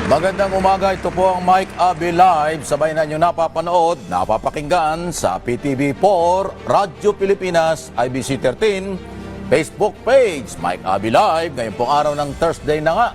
Magandang umaga, ito po ang Mike Abby Live. Sabay na nyo napapanood, napapakinggan sa PTV4, Radyo Pilipinas, IBC 13, Facebook page, Mike Abby Live. Ngayon pong araw ng Thursday na nga,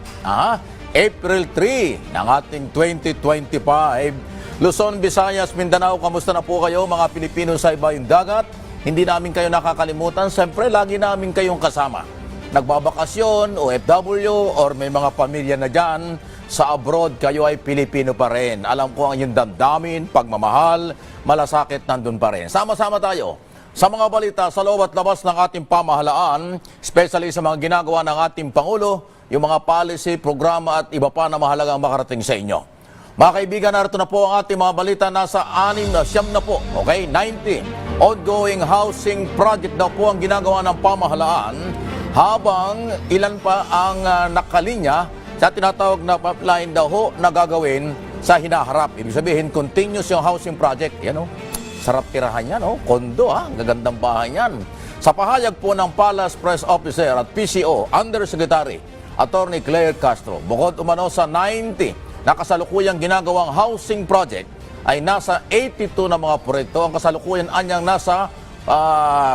April 3 ng ating 2025. Luzon, Visayas, Mindanao, kamusta na po kayo mga Pilipino sa ibayong dagat? Hindi namin kayo nakakalimutan, siyempre lagi namin kayong kasama. Nagbabakasyon, OFW, or may mga pamilya na dyan, sa abroad, kayo ay Pilipino pa rin. Alam ko ang inyong damdamin, pagmamahal, malasakit nandun pa rin. Sama-sama tayo sa mga balita sa loob at labas ng ating pamahalaan, especially sa mga ginagawa ng ating Pangulo, yung mga policy, programa at iba pa na mahalagang makarating sa inyo. Mga kaibigan, narito na po ang ating mga balita. Nasa 6 na po, okay? 90 ongoing housing project daw po ang ginagawa ng pamahalaan, habang ilan pa ang nakalinya sa tinatawag na pipeline daw ho na gagawin sa hinaharap. Ibig sabihin, continuous yung housing project. Yan o, sarap tirahan yan o, kondo ha, gagandang bahay yan. Sa pahayag po ng Palace Press Officer at PCO, Undersecretary Attorney Claire Castro, bukod umano sa 90 na kasalukuyang ginagawang housing project, ay nasa 82 na mga proyekto ang kasalukuyan anyang nasa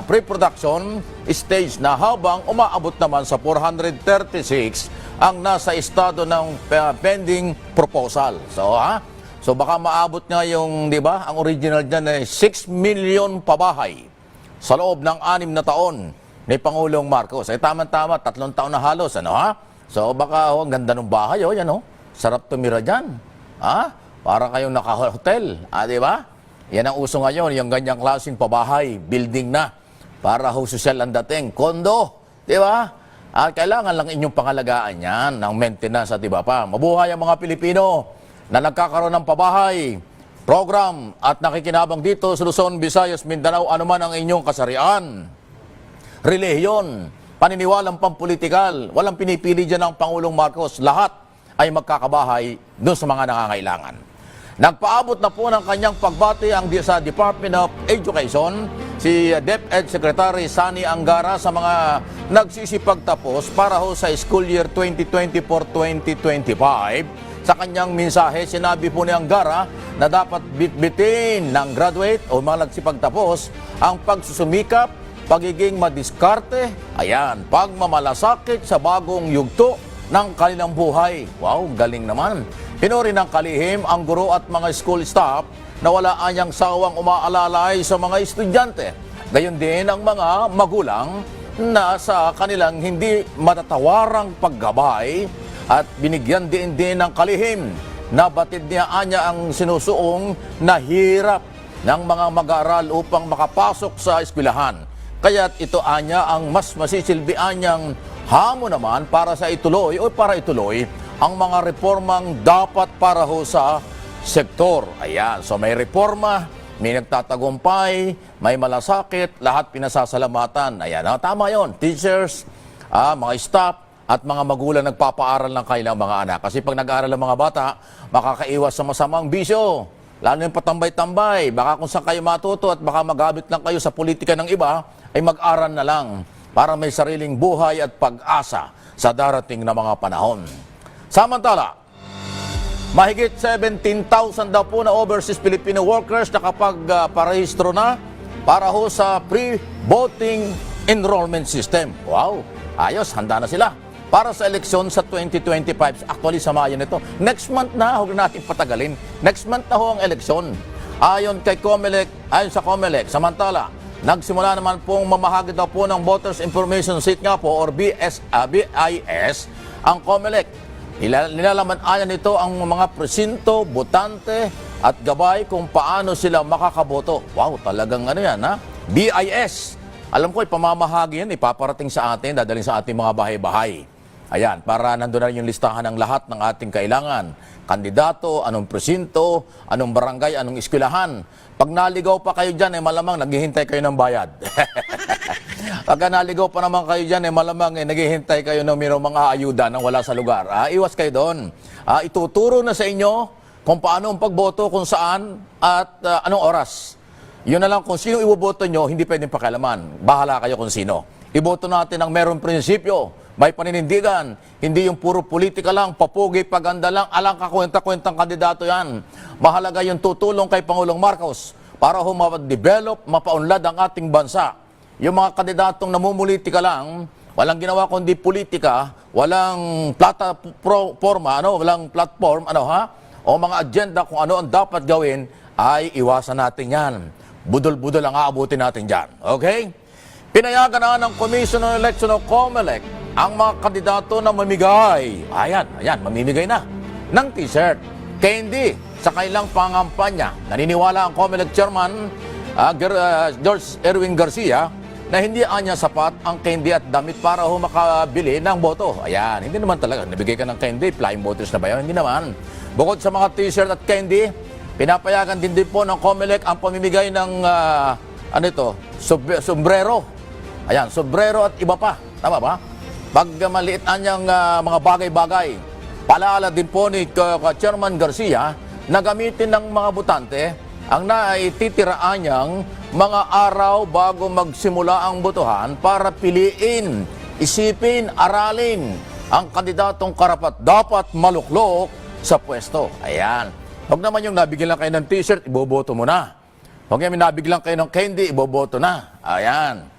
pre-production stage na, habang umaabot naman sa 436 ang nasa estado ng pending proposal. So baka maabot nga yung, di ba, ang original dyan ay 6 million pabahay sa loob ng 6 na taon ni Pangulong Marcos. Ay tama-tama, 3 taon na halos, So baka ang ganda ng bahay, yan sarap tumira dyan. Para kayong naka-hotel, di ba? Yan ang uso ngayon, yung ganyang klaseng pabahay, building na, para ho social ang dating, kondo, di ba? At kailangan lang inyong pangalagaan yan, ng maintenance at iba pa. Mabuhay ang mga Pilipino na nagkakaroon ng pabahay, program at nakikinabang dito sa Luzon, Visayas, Mindanao, anuman ang inyong kasarian, relihiyon, paniniwalang pampolitikal, walang pinipili dyan ng Pangulong Marcos, lahat ay magkakabahay doon sa mga nangangailangan. Nagpaabot na po ng kanyang pagbati ang sa Department of Education, si DepEd Secretary Sani Angara, sa mga nagsisipagtapos para ho sa school year 2024-2025. Sa kanyang mensahe, sinabi po ni Angara na dapat bitbitin ng graduate o mga nagsipagtapos ang pagsusumikap, pagiging madiskarte, pagmamalasakit sa bagong yugto ng kanilang buhay. Wow, galing naman. Pinuri ng kalihim ang guro at mga school staff na wala anyang sawang umaalalay sa mga estudyante. Gayon din ang mga magulang na sa kanilang hindi matatawarang paggabay, at binigyan din ng kalihim na batid niya anya ang sinusuong na hirap ng mga mag-aaral upang makapasok sa eskwelahan. Kaya't ito anya ang mas masisilbi anyang hamon naman para ituloy ang mga reformang dapat para ho sa sektor. So may reforma, may nagtatagumpay, may malasakit, lahat pinasasalamatan. Tama yon. Teachers, mga staff, at mga magulang nagpapaaral ng kailang mga anak. Kasi pag nag-aaral ang mga bata, makakaiwas sa masamang bisyo. Lalo yung patambay-tambay. Baka kung saan kayo matuto at baka magamit lang kayo sa politika ng iba, ay mag-aral na lang para may sariling buhay at pag-asa sa darating na mga panahon. Samantala, mahigit 17,000 daw po na overseas Filipino workers nakapag-parehistro na para ho sa pre-voting enrollment system. Wow, ayos, handa na sila para sa eleksyon sa 2025. Actually, sa Mayo nito. Next month na, huwag natin patagalin. Next month na ho ang eleksyon. Ayon sa COMELEC, samantala, nagsimula naman pong mamahagi daw po ng Voters Information Sheet nga po, or BIS, ang COMELEC. Nilalaman ayan nito ang mga presinto, botante at gabay kung paano sila makakaboto. Wow, talagang yan BIS. Alam ko, ipamamahagi yan, ipaparating sa atin, dadaling sa ating mga bahay-bahay. Para nandun na yung listahan ng lahat ng ating kailangan. Kandidato, anong presinto, anong barangay, anong eskwelahan. Pag naligaw pa kayo dyan, malamang naghihintay kayo ng bayad. Pagka naligaw pa naman kayo dyan, malamang naghihintay kayo ng mayroong mga ayuda nang wala sa lugar. Iwas kayo doon. Ituturo na sa inyo kung paano ang pagboto, kung saan at anong oras. Yun na lang, kung sino iboboto nyo, hindi pwedeng pakialaman. Bahala kayo kung sino. Iboto natin ang merong prinsipyo, may paninindigan. Hindi yung puro politika lang, papugi, paganda lang, alang kakwenta-kwentang kandidato yan. Mahalaga yung tutulong kay Pangulong Marcos para ma-develop, mapaunlad ang ating bansa. Yung mga kandidatong namumulitika lang, walang ginawa kundi politika, walang walang platform, o mga agenda kung ano ang dapat gawin, ay iwasan natin yan. Budol-budol ang aabutin natin dyan. Okay? Pinayagan na ng Commission on Election o COMELEC ang mga kandidato na mamigay. Ayan, mamimigay na ng t-shirt, candy sa kailang pangampanya. Naniniwala ang COMELEC Chairman George Erwin Garcia na hindi anya sapat ang candy at damit para makabili ng boto. Ayan, hindi naman talaga. Nabigay ka ng candy, flying voters na ba yun? Hindi naman. Bukod sa mga t-shirt at candy, pinapayagan din po ng COMELEC ang pamimigay ng sombrero. Ayan, sombrero at iba pa. Tama ba? Pag maliit niyang mga bagay-bagay, palaala din po ni Chairman Garcia na gamitin ng mga botante ang naititiraan niyang mga araw bago magsimula ang botohan para piliin, isipin, aralin ang kandidatong karapat dapat maluklok sa pwesto. Ayan. Huwag naman yung nabigyan lang kayo ng t-shirt, iboboto mo na. Huwag yung nabigyan lang kayo ng candy, iboboto na. Ayan.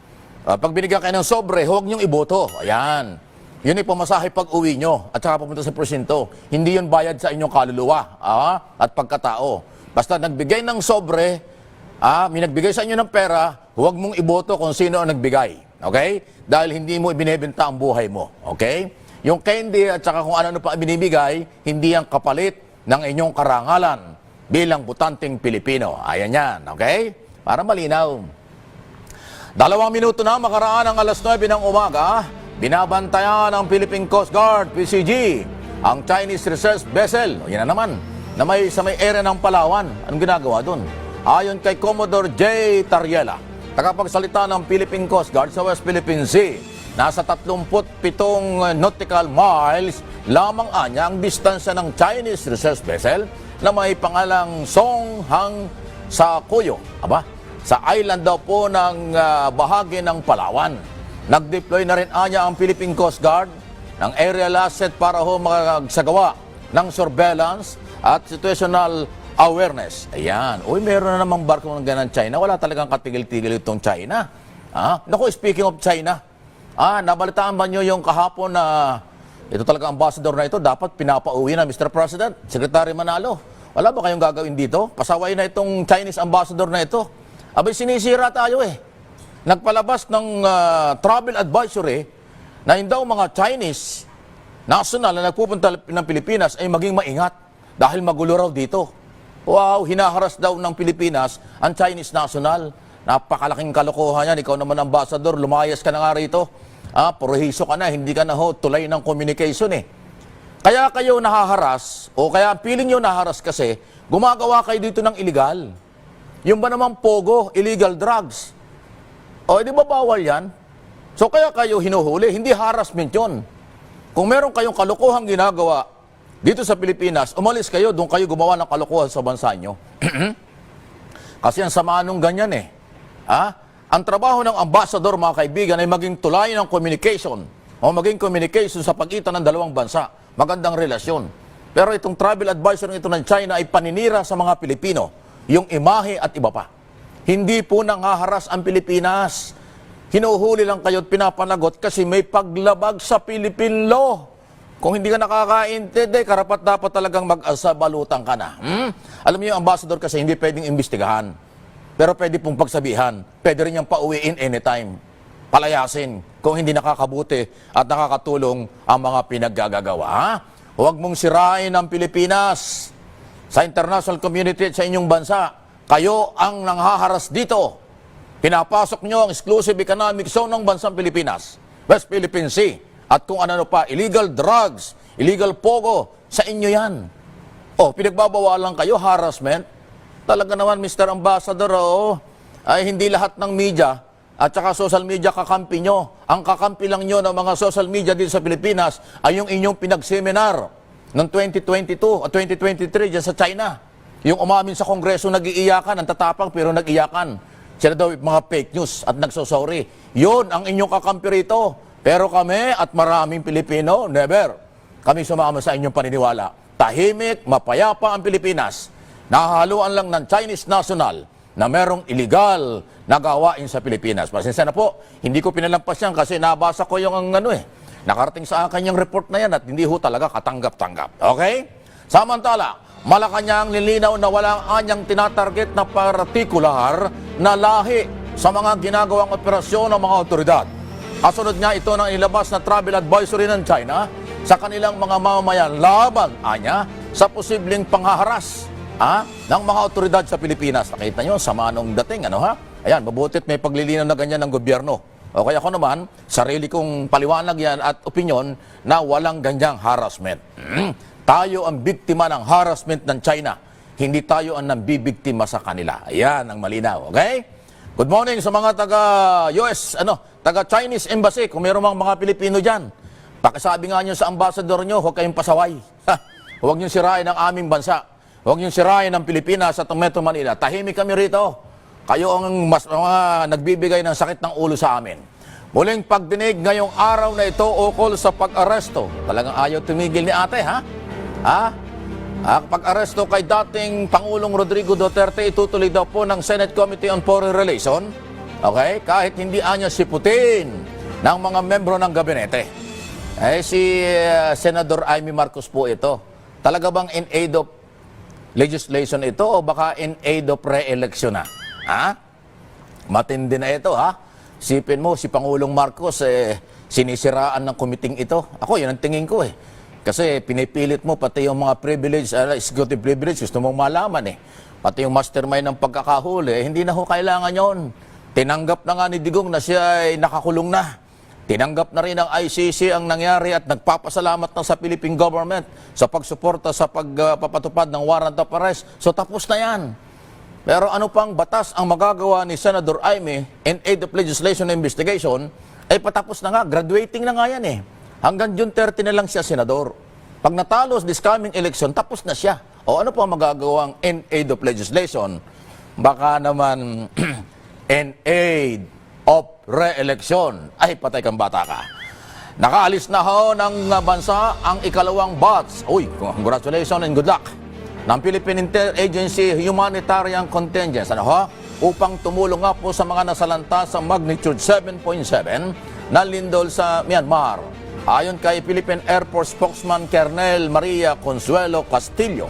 Pag binigyan kayo ng sobre, huwag niyong iboto. Ayan. Yun ay pamasahe pag uwi nyo at saka pupunta sa presinto. Hindi yun bayad sa inyong kaluluwa at pagkatao. Basta nagbigay ng sobre, may nagbigay sa inyo ng pera, huwag mong iboto kung sino ang nagbigay. Okay? Dahil hindi mo ibinebenta ang buhay mo. Okay? Yung candy at saka kung ano pa binibigay, hindi ang kapalit ng inyong karangalan bilang butanteng Pilipino. Ayan yan. Okay? Para malinaw. 2 minuto na makaraan ang alas 9 ng umaga, binabantayan ng Philippine Coast Guard, PCG, ang Chinese research vessel. O yan na naman. Na sa may area ng Palawan. Anong ginagawa doon? Ayon kay Commodore J. Tariela, tagapagsalita ng Philippine Coast Guard sa West Philippine Sea, nasa 37 nautical miles lamang anya ang distansya ng Chinese research vessel na may pangalang Song Hang sa Kuyo. Sa island daw po ng bahagi ng Palawan. Nag-deploy na rin anya ang Philippine Coast Guard ng aerial asset para magsagawa ng surveillance at situational awareness. Ayan. Uy, meron na namang barko ng ganang China. Wala talagang katigil-tigil itong China. Naku, speaking of China, nabalitaan ba nyo yung kahapon na ito talaga ambassador na ito, dapat pinapauwi na, Mr. President, Secretary Manalo. Wala ba kayong gagawin dito? Pasaway na itong Chinese ambassador na ito. Abay, sinisira tayo eh. Nagpalabas ng travel advisory na hindi daw mga Chinese national na nagpupunta ng Pilipinas ay maging maingat dahil magulo raw dito. Wow, hinaharas daw ng Pilipinas ang Chinese national. Napakalaking kalokohan yan. Ikaw naman ambassador, lumayas ka na nga rito. Prohiso ka na, hindi ka na tulay ng communication eh. Kaya kayo nahaharas, o kaya piling nyo nahaharas kasi, gumagawa kayo dito ng illegal. Yung ba naman pogo, illegal drugs? O, di ba bawal yan? So kaya kayo hinuhuli, hindi harassment yun. Kung meron kayong kalokohang ginagawa dito sa Pilipinas, umalis kayo, doon kayo gumawa ng kalokohan sa bansa nyo. Kasi ang sama nung ganyan eh. Ang trabaho ng ambassador, mga kaibigan, ay maging tulay ng communication o maging communication sa pagitan ng dalawang bansa. Magandang relasyon. Pero itong travel advisor ito ng China ay paninira sa mga Pilipino, yung imahe at iba pa. Hindi po nangaharas ang Pilipinas. Hinuhuli lang kayo at pinapanagot kasi may paglabag sa Philippine law. Kung hindi ka nakakaintindi, karapat dapat talagang mag-asabalutang ka na. Alam niyo, yung ambassador kasi hindi pwedeng imbestigahan. Pero pwede pong pagsabihan. Pwede rin niyang pauwiin anytime. Palayasin kung hindi nakakabuti at nakakatulong ang mga pinaggagawa. Huwag mong sirain ang Pilipinas sa international community at sa inyong bansa. Kayo ang nanghaharas dito. Pinapasok nyo ang exclusive economic zone ng bansang Pilipinas, West Philippine Sea. At kung ano pa, illegal drugs, illegal pogo, sa inyo yan. Pinagbabawalan kayo, harassment. Talaga naman, Mr. Ambassador, ay hindi lahat ng media at saka social media kakampi nyo. Ang kakampi lang nyo ng mga social media dito sa Pilipinas ay yung inyong pinagseminar noong 2022 at 2023 dyan sa China. Yung umamin sa Kongreso, nag-iiyakan, ang tatapang pero nag-iyakan. Sila daw mga fake news at nagsosorry. Yun ang inyong kakampi rito. Pero kami at maraming Pilipino, never. Kami sumama sa inyong paniniwala. Tahimik, mapayapa ang Pilipinas. Nahahaluan lang ng Chinese national na merong illegal na gawain sa Pilipinas. Pasensya na po, hindi ko pinalampas yan kasi nabasa ko yung nakarating sa akin yung report na yan at hindi ho talaga katanggap-tanggap. Okay? Samantala, Malacanang nilinaw na walang anyang tinatarget na partikular na lahi sa mga ginagawang operasyon ng mga otoridad. Kasunod niya ito ng ilabas na travel advisory ng China sa kanilang mga mamamayan laban, anya, sa posibleng panghaharas ng mga otoridad sa Pilipinas. Nakita nyo, sama nung dating, Ayan, mabutit may paglilinaw na ganyan ng gobyerno. O kaya ako naman, sarili kong paliwanag yan at opinyon na walang ganyang harassment. Tayo ang biktima ng harassment ng China. Hindi tayo ang nambibiktima sa kanila. Ayan ang malinaw, okay? Good morning sa mga taga-US, taga-Chinese Embassy, kung mayroong mga Pilipino dyan. Pakisabi nga nyo sa ambassador nyo, huwag kayong pasaway. Huwag nyo sirain ang aming bansa. Huwag nyo sirain ang Pilipinas at ang Metro Manila. Tahimik kami rito. Kayo ang mga nagbibigay ng sakit ng ulo sa amin. Muling pagdinig ngayong araw na ito ukol sa pag-aresto. Talagang ayaw tumigil ni ate, pag-aresto kay dating Pangulong Rodrigo Duterte, itutuloy daw po ng Senate Committee on Foreign Relations. Okay? Kahit hindi anya siputin ng mga membro ng gabinete. Si Senador Amy Marcos po ito. Talaga bang in aid of legislation ito o baka in aid of re-election na? Matindi na ito, Sipin mo, si Pangulong Marcos, sinisiraan ng committee ito. Ako, yun ang tingin ko Kasi pinipilit mo pati yung mga privilege, executive privilege, gusto mong malaman Pati yung mastermind ng pagkakahuli, hindi na ho kailangan yon. Tinanggap na nga ni Digong na siya ay nakakulong na. Tinanggap na rin ng ICC ang nangyari at nagpapasalamat na sa Philippine government sa pagsuporta sa pagpapatupad ng warrant of arrest. So tapos na yan. Pero ano pang batas ang magagawa ni Senator Amy in aid of legislation investigation, patapos na nga, graduating na nga yan Hanggang June 30 na lang siya senador. Pag natalo this coming election, tapos na siya. O ano pang magagawang in aid of legislation? Baka naman in aid of re-election. Ay, patay kang bata ka. Nakaalis na ho ng bansa ang ikalawang batch. Uy, congratulations and good luck. Ng Philippine Interagency Humanitarian Contingent, upang tumulong nga po sa mga nasalanta sa magnitude 7.7 na lindol sa Myanmar. Ayon kay Philippine Air Force spokesman Colonel Maria Consuelo Castillo,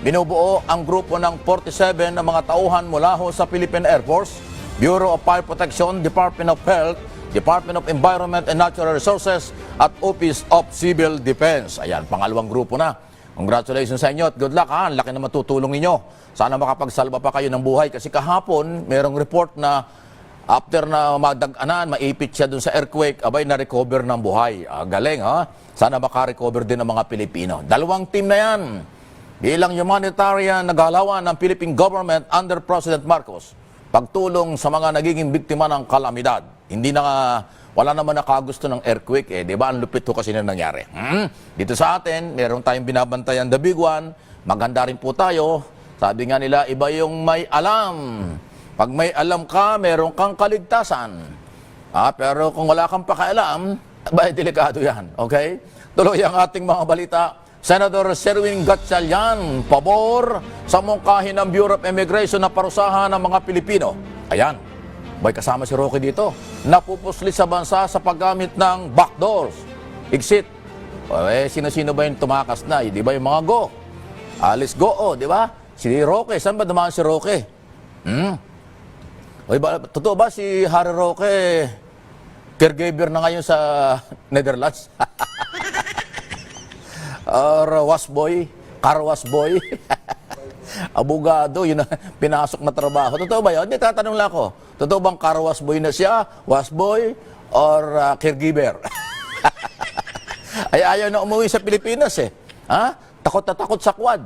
binubuo ang grupo ng 47 na mga tauhan mula ho sa Philippine Air Force, Bureau of Fire Protection, Department of Health, Department of Environment and Natural Resources at Office of Civil Defense. Ayan, pangalawang grupo na. Congratulations sa inyo at good luck Ang laki na matutulong ninyo. Sana makapagsalba pa kayo ng buhay kasi kahapon merong report na after na madag-anan, maipit siya dun sa earthquake, na-recover ng buhay. Galing Sana makarecover din ng mga Pilipino. Dalawang team na yan. Bilang humanitarian nagalawan ng Philippine government under President Marcos. Pagtulong sa mga nagiging biktima ng kalamidad. Wala naman nakagusto ng earthquake di ba? Ang lupit ko kasi na nangyari. Dito sa atin, meron tayong binabantayan the big one. Maganda rin po tayo. Sabi nga nila, iba yung may alam. Pag may alam ka, meron kang kaligtasan. Pero kung wala kang pakialam, delikado yan. Okay? Tuloy ang ating mga balita. Senator Sherwin Gatchalian, pabor sa mungkahin ng Bureau of Immigration na parusahan ng mga Pilipino. Ayan. Kasama si Roque dito. Napupuslit sa bansa sa paggamit ng backdoors. Exit. Sino-sino ba yung tumakas na? Di ba yung mga go? Alice go, di ba? Si Roque. Saan ba dumaan si Roque? Totoo ba si Harry Roque caregiver na ngayon sa Netherlands? Or wasboy? Car wasboy? Abogado, yun ang pinasok na trabaho. Totoo ba yun? Hindi, tatanong lang ako. Totoo bang car wasboy na siya? Wasboy? Or caregiver? Ay ayaw na umuwi sa Pilipinas Takot na takot sa quad.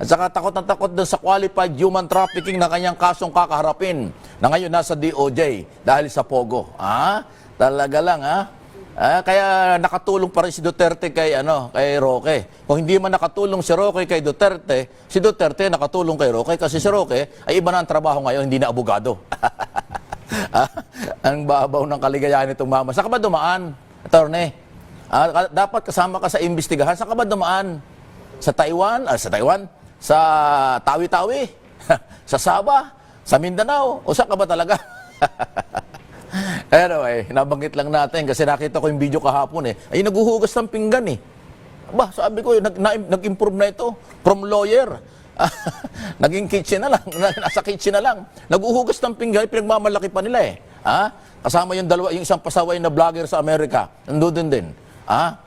At saka takot na takot dun sa qualified human trafficking na kanyang kasong kakaharapin na ngayon nasa DOJ dahil sa Pogo. Talaga lang kaya nakatulong pa rin si Duterte kay Roque. Kung hindi man nakatulong si Roque kay Duterte, si Duterte nakatulong kay Roque kasi si Roque ay iba na ang trabaho ngayon, hindi na abogado. Ang babaw ng kaligayahan nitong mama. Saan ka ba dumaan, attorney? Dapat kasama ka sa imbestigahan. Saan ka ba dumaan? Sa Taiwan? Sa Tawi-Tawi? Sa Sabah? Sa Mindanao? O saan ka ba talaga? Anyway, nabanggit lang natin kasi nakita ko yung video kahapon eh. Ay, naguhugas ng pinggan eh. Aba, sabi ko, nag-improve na ito. From lawyer. Naging kitchen na lang. Nasa kitchen na lang. Naguhugas ng pinggan, pinagmamalaki pa nila eh. Kasama yung isang pasaway na vlogger sa Amerika. Nandun din.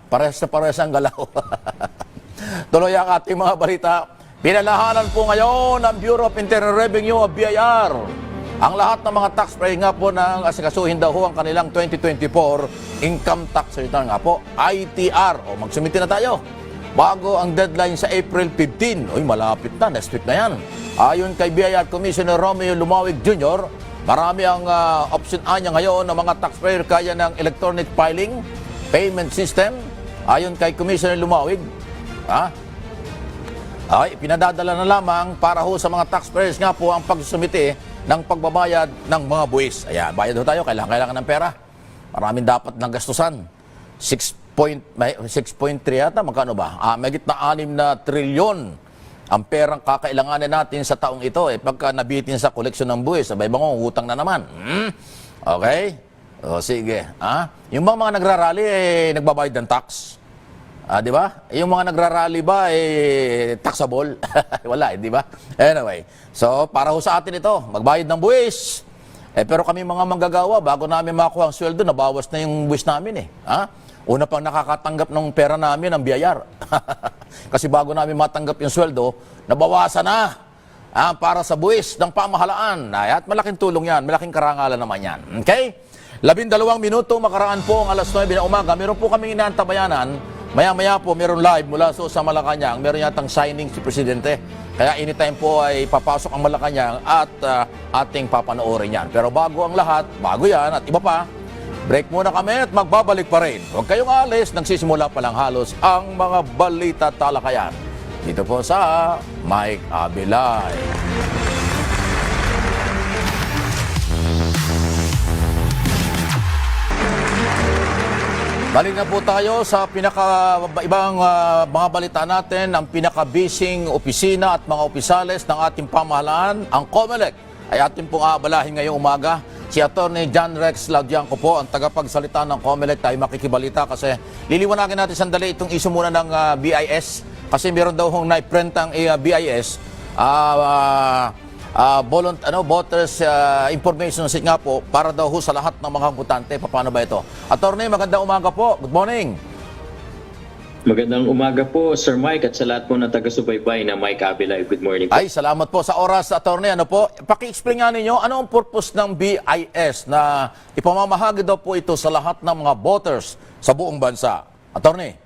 Parehas na parehas ang galaw. Tuloy ang ating mga balita. Pinalahanan po ngayon ng Bureau of Internal Revenue o BIR ang lahat ng mga taxpayer nga po ng asikasuhin daw ho ang kanilang 2024 income tax return nga po, ITR. O magsumiti na tayo bago ang deadline sa April 15. Uy, malapit na, next week na yan. Ayon kay BIR Commissioner Romeo Lumawig Jr., marami ang option A niya ngayon ng mga taxpayer kaya ng electronic filing, payment system. Ayon kay Commissioner Lumawig, ay pinadadala na lamang para ho sa mga taxpayers nga po ang pagsumiti ng pagbabayad ng mga buwis. Ayan, bayad ho tayo, kailangan ng pera. Maraming dapat ng gastusan. 6.3 yata, magkano ba? Mahigit na 6 na trilyon ang perang kakailanganin natin sa taong ito. Pagka nabitin sa koleksyon ng buwis, sabay ba utang na naman? Okay? O sige. Yung mga nagrarally, nagbabayad ng tax. Di ba? Yung mga nagrarally ba, taxable? Wala, di ba? Anyway, so para ho sa atin ito, magbayad ng buwis. Pero kami mga manggagawa, bago namin makuha ang sweldo, nabawas na yung buwis namin Una pang nakakatanggap ng pera namin ang BIR. Kasi bago namin matanggap yung sweldo, nabawasan na para sa buwis ng pamahalaan. At malaking tulong yan, malaking karangalan naman yan. Okay? 12 minuto makaraan po ang alas 9 na umaga. Meron po kaming inaantabayanan. Maya-maya po, meron live mula sa Malacanang. Meron yatang signing si Presidente. Kaya anytime po ay papasok ang Malacanang at ating papanoorin yan. Pero bago ang lahat, bago yan at iba pa, break muna kami at magbabalik pa rin. Huwag kayong alis, nagsisimula pa lang halos ang mga balita talakayan. Dito po sa Mike Abilay. Balik na po tayo sa ibang mga balita natin. Ang pinaka-busy opisina at mga opisales ng ating pamahalaan, ang COMELEC, ay ating pong aabalahin ngayong umaga. Si Atty. John Rex Laudianco po, ang tagapagsalita ng COMELEC, tayo makikibalita kasi liliwanagin natin sandali itong issue muna ng BIS kasi meron daw hong na-print ang BIS. Voters information sheet nga po para daw ho sa lahat ng mga botante. Paano ba ito? Attorney, magandang umaga po. Good morning. Magandang umaga po, Sir Mike, at sa lahat po ng taga-subaybay na Mike Abilay. Good morning po. Ay, salamat po sa oras, Attorney. Ano po? Paki-explain nga ninyo, ano ang purpose ng BIS na ipamamahagi daw po ito sa lahat ng mga voters sa buong bansa? Attorney.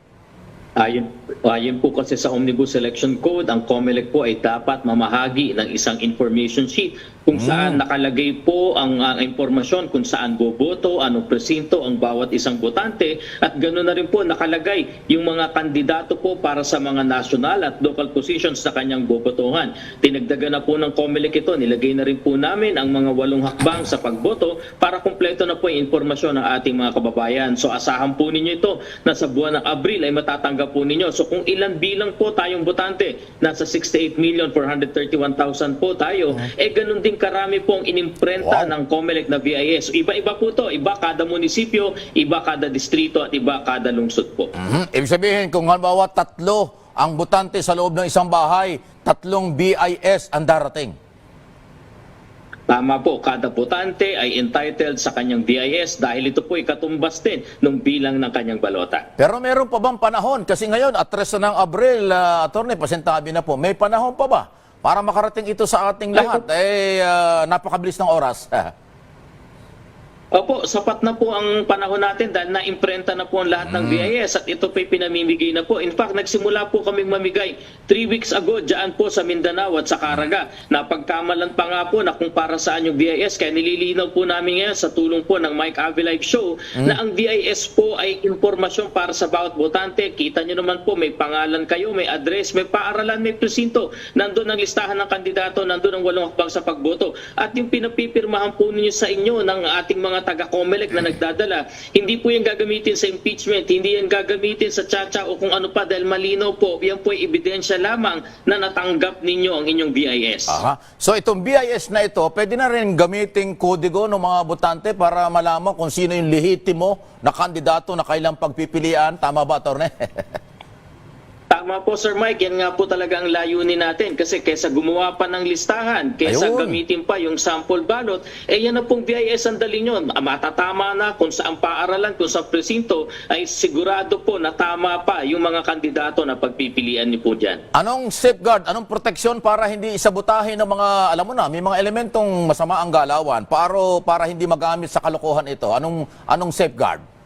Ayon po kasi sa Omnibus Election Code, ang COMELEC po ay dapat mamahagi ng isang information sheet kung saan nakalagay po ang impormasyon kung saan boboto, anong presinto ang bawat isang botante, at ganoon na rin po nakalagay yung mga kandidato po para sa mga national at local positions na kanyang bobotohan. Tinagdagan na po ng COMELEC ito, nilagay na rin po namin ang mga 8 hakbang sa pagboto para kumpleto na po yung impormasyon ng ating mga kababayan. So asahan po ninyo ito na sa buwan ng Abril ay matatanggap po ninyo. So kung ilan bilang po tayong botante, nasa 68,431,000 po tayo, ganun din karami pong inimprenta ng COMELEC na BIS. Iba-iba po to, iba kada munisipyo, iba kada distrito, at iba kada lungsod po. Ibig sabihin, kung halimbawa 3 ang botante sa loob ng isang bahay, 3 BIS ang darating. Tama po, kada botante ay entitled sa kanyang BIS dahil ito po ay katumbas din ng bilang ng kanyang balota. Pero meron pa bang panahon? Kasi ngayon, at 3 ng Abril, Attorney, pasintabi na po, may panahon pa ba para makarating ito sa ating lahat? Napakabilis ng oras. Opo, sapat na po ang panahon natin dahil na-imprenta na po ang lahat ng BIS at ito po'y pinamimigay na po. In fact, nagsimula po kaming mamigay 3 weeks ago dyan po sa Mindanao at sa Caraga. Napagkamalan pa nga po na kung para saan yung BIS, kaya nililinaw po namin ngayon sa tulong po ng Mike Avilay Show na ang BIS po ay impormasyon para sa bawat botante. Kita nyo naman po, may pangalan kayo, may address, may paaralan, may presinto. Nandun ang listahan ng kandidato, nandun ang 8 hakbang sa pagboto. At yung pinapipirmahan po ninyo sa inyo ng ating mga mga taga-COMELEC na nagdadala, hindi po yan gagamitin sa impeachment, hindi yan gagamitin sa tsa-tsa o kung ano pa dahil malinaw po, yan po ay ebidensya lamang na natanggap ninyo ang inyong BIS. Aha. So itong BIS na ito, pwede na rin gamitin kodigo ng mga botante para malaman kung sino yung lehitimo na kandidato na kailang pagpipilian. Tama ba, Atty.? Tama po, Sir Mike. Yan nga po talaga ang layunin natin. Kasi kesa gumawa pa ng listahan, kesa Ayun. gamitin pa yung sample ballot, yan na pong BIS ang dali nyo. Matatama na kung saan paaralan, kung sa presinto, ay sigurado po na tama pa yung mga kandidato na pagpipilian niyo po dyan. Anong safeguard, anong proteksyon para hindi isabotahin ng mga, alam mo na, may mga elementong masama ang galawan para hindi magamit sa kalokohan ito? Anong safeguard?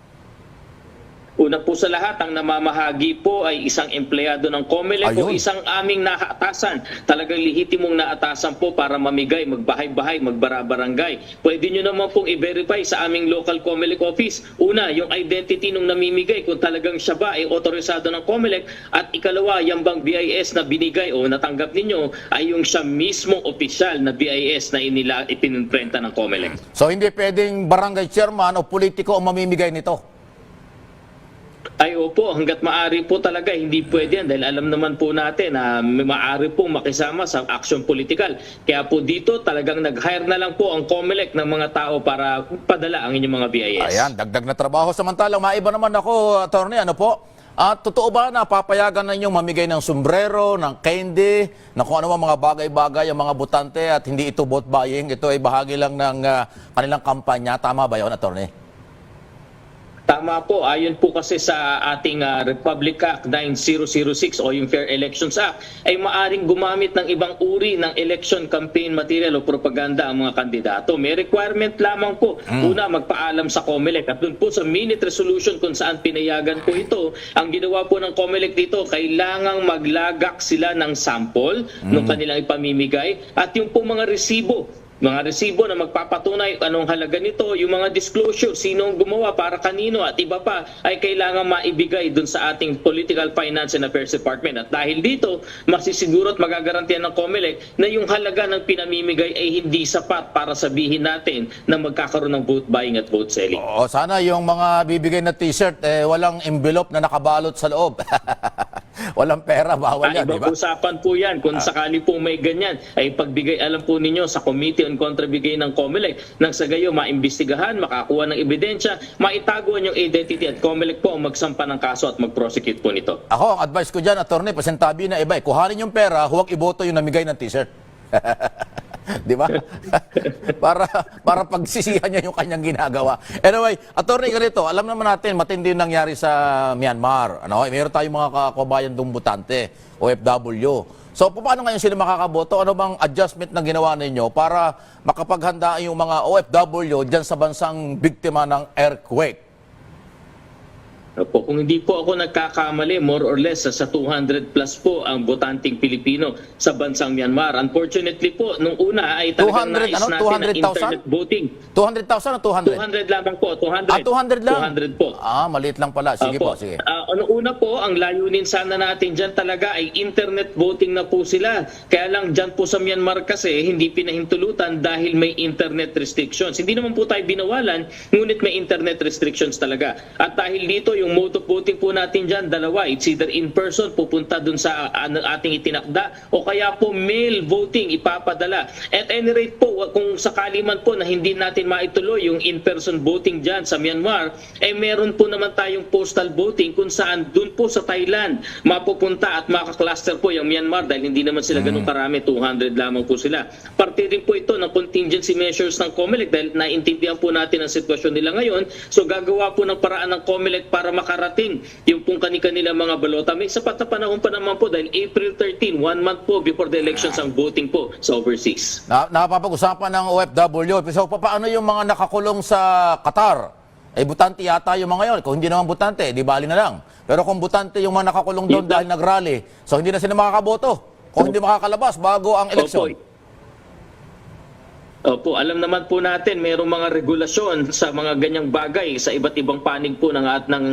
Una po sa lahat, ang namamahagi po ay isang empleyado ng COMELEC o Ayun. isang aming naatasan. Talagang lehitimong naatasan po para mamigay, magbahay-bahay, magbara-barangay. Pwede nyo naman pong i-verify sa aming local COMELEC office. Una, yung identity nung namimigay kung talagang siya ba ay otorisado ng COMELEC. At ikalawa, yung bang BIS na binigay o natanggap ninyo ay yung siya mismong opisyal na BIS na ipinprenta ng COMELEC. So hindi pwedeng barangay chairman o politiko ang mamimigay nito? Ay opo, hanggat maaari po talaga hindi pwede yan dahil alam naman po natin na maaari po makisama sa action politikal. Kaya po dito talagang nag-hire na lang po ang COMELEC ng mga tao para padala ang inyong mga BIS. Ayan, dagdag na trabaho. Samantalang maiba naman ako, Atty., ano po? At totoo ba na papayagan na ninyong mamigay ng sombrero, ng candy, na kung ano mga bagay-bagay ang mga botante at hindi ito vote buying, ito ay bahagi lang ng kanilang kampanya. Tama ba yun, Atty.? Tama po, ayon po kasi sa ating Republic Act 9006 o yung Fair Elections Act ay maaring gumamit ng ibang uri ng election campaign material o propaganda ang mga kandidato. May requirement lamang po. Una, magpaalam sa COMELEC at doon po sa minute resolution kung saan pinayagan po ito, ang ginawa po ng COMELEC dito, kailangang maglagak sila ng sample ng kanilang ipamimigay at yung po mga resibo na magpapatunay anong halaga nito, yung mga disclosure, sino ang gumawa, para kanino at iba pa ay kailangan maibigay dun sa ating Political Finance and Affairs Department. At dahil dito, masisiguro at magagarantiyan ng COMELEC na yung halaga ng pinamimigay ay hindi sapat para sabihin natin na magkakaroon ng vote buying at vote selling. Oo, sana yung mga bibigay na t-shirt, walang envelope na nakabalot sa loob. Walang pera, bawal yan, di ba? Ibang usapan po yan. Kung sakali pong may ganyan, ay pagbigay, alam po ninyo, sa Committee on Contrabigay ng COMELEC, nang sa gayo, maimbestigahan, makakuha ng ebidensya, maitaguan yung identity at COMELEC po ang magsampa ng kaso at mag-prosecute po nito. Ako, ang advice ko dyan, Atty., pasintabi na iba, kuhanin yung pera, huwag iboto yung namigay ng t-shirt. Di ba? para pagsisihan niya yung kanyang ginagawa. Anyway, Atty., ganito, alam naman natin, matindi yung nangyari sa Myanmar. Ano? Mayroon tayong mga kababayan doong botante, OFW. So, paano ngayon sila makakaboto? Ano bang adjustment na ginawa ninyo para makapaghanda yung mga OFW dyan sa bansang biktima ng earthquake? Opo, kung hindi po ako nagkakamali, more or less sa 200 plus po ang botanting Pilipino sa bansang Myanmar. Unfortunately po, nung una ay talagang 200, nais natin ang 200,000? internet voting. 200,000 o 200? 200 lamang po, 200. 200 lang? 200 po. Maliit lang pala. Sige po, sige. Ano una po, ang layunin sana natin dyan talaga ay internet voting na po sila. Kaya lang dyan po sa Myanmar kasi hindi pinahintulutan dahil may internet restrictions. Hindi naman po tayo binawalan, ngunit may internet restrictions talaga. At dahil dito, yung mode of voting po natin dyan, dalawa. It's either in person, pupunta dun sa ating itinakda, o kaya po mail voting, ipapadala. At any rate po, kung sakali man po na hindi natin maituloy yung in-person voting dyan sa Myanmar, meron po naman tayong postal voting kung saan dun po sa Thailand mapupunta at makakluster po yung Myanmar dahil hindi naman sila ganun karami, 200 lamang po sila. Parte rin po ito ng contingency measures ng COMELEC dahil naintindihan po natin ang sitwasyon nila ngayon. So gagawa po ng paraan ng COMELEC para makarating yung pong kanilang mga balota. May sapat na panahon pa naman po dahil April 13, 1 month po before the elections ang voting po sa overseas. Napapag-usapan ng OFW. So, paano yung mga nakakulong sa Qatar? Butante yata yung mga yun. Kung hindi naman butante, di bali na lang. Pero kung butante yung mga nakakulong doon dahil nag-rally, so hindi na sila makakaboto. Kung hindi makakalabas bago ang eleksyon. Opo, alam naman po natin mayroong mga regulasyon sa mga ganyang bagay sa iba't ibang panig po ng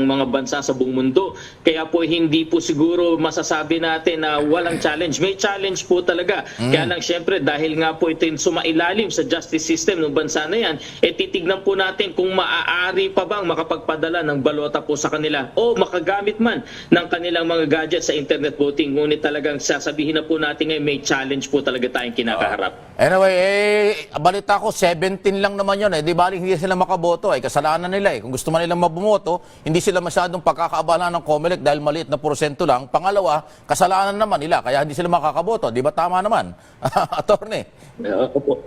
mga bansa sa buong mundo. Kaya po hindi po siguro masasabi natin na walang challenge. May challenge po talaga. Kaya lang syempre dahil nga po ito yung sumailalim sa justice system ng bansa na yan, titignan po natin kung maaari pa bang makapagpadala ng balota po sa kanila o makagamit man ng kanilang mga gadgets sa internet voting. Ngunit talagang sasabihin na po natin ngayon may challenge po talaga tayong kinakaharap. Anyway, balita ko, 17 lang naman yun. Di bali, hindi sila makaboto. Kasalanan nila. Kung gusto man nilang mabumoto, hindi sila masyadong pagkakaabala ng COMELEC dahil maliit na porsyento lang. Pangalawa, kasalanan naman nila. Kaya hindi sila makakaboto. Di ba tama naman? Attorney. Opo.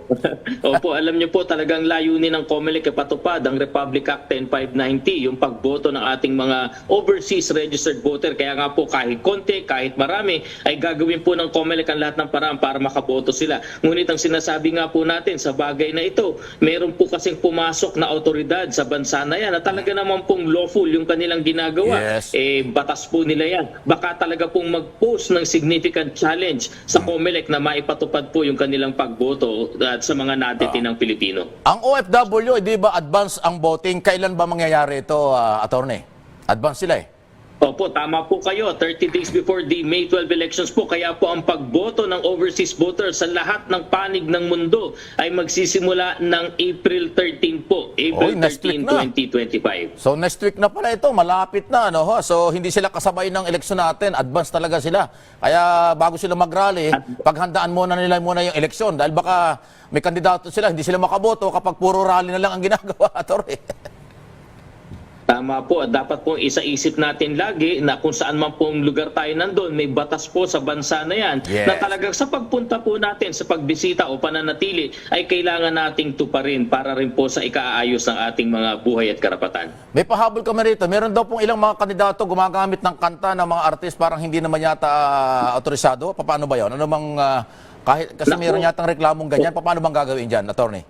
Opo, alam niyo po talagang layunin ng COMELEC patupad ang Republic Act 10590, yung pagboto ng ating mga overseas registered voter. Kaya nga po kahit konti, kahit marami, ay gagawin po ng COMELEC ang lahat ng paraan para makaboto sila. Ngunit ang sinasabi nga po natin sa bagay na ito, meron po kasing pumasok na otoridad sa bansa na yan na talaga naman pong lawful yung kanilang ginagawa. Yes. Batas po nila yan. Baka talaga pong mag-post ng significant challenge sa COMELEC na maipatupad po yung kanilang pagboto at sa mga natitinang Pilipino. Ang OFW, di ba advance ang voting? Kailan ba mangyayari ito, Attorney? Advance sila Opo, tama po kayo. 30 days before the May 12 elections po. Kaya po ang pagboto ng overseas voters sa lahat ng panig ng mundo ay magsisimula ng April 13 po. April 13, 2025. So next week na pala ito, malapit na. Ano, ho? So hindi sila kasabay ng eleksyon natin, advance talaga sila. Kaya bago sila mag-rally, paghandaan muna nila yung eleksyon. Dahil baka may kandidato sila, hindi sila makaboto kapag puro rally na lang ang ginagawa. Attorney. Tama po, at dapat pong isaisip natin lagi na kung saan man pong lugar tayo nandun, may batas po sa bansa na yan na talagang sa pagpunta po natin, sa pagbisita o pananatili ay kailangan nating tuparin para rin po sa ikaayos ng ating mga buhay at karapatan. May pahabol kami rito. Meron daw pong ilang mga kandidato gumagamit ng kanta ng mga artist parang hindi naman yata autorisado. Paano ba yun? Ano bang, kahit, kasi meron yatang reklamong ganyan, paano bang gagawin dyan, Attorney?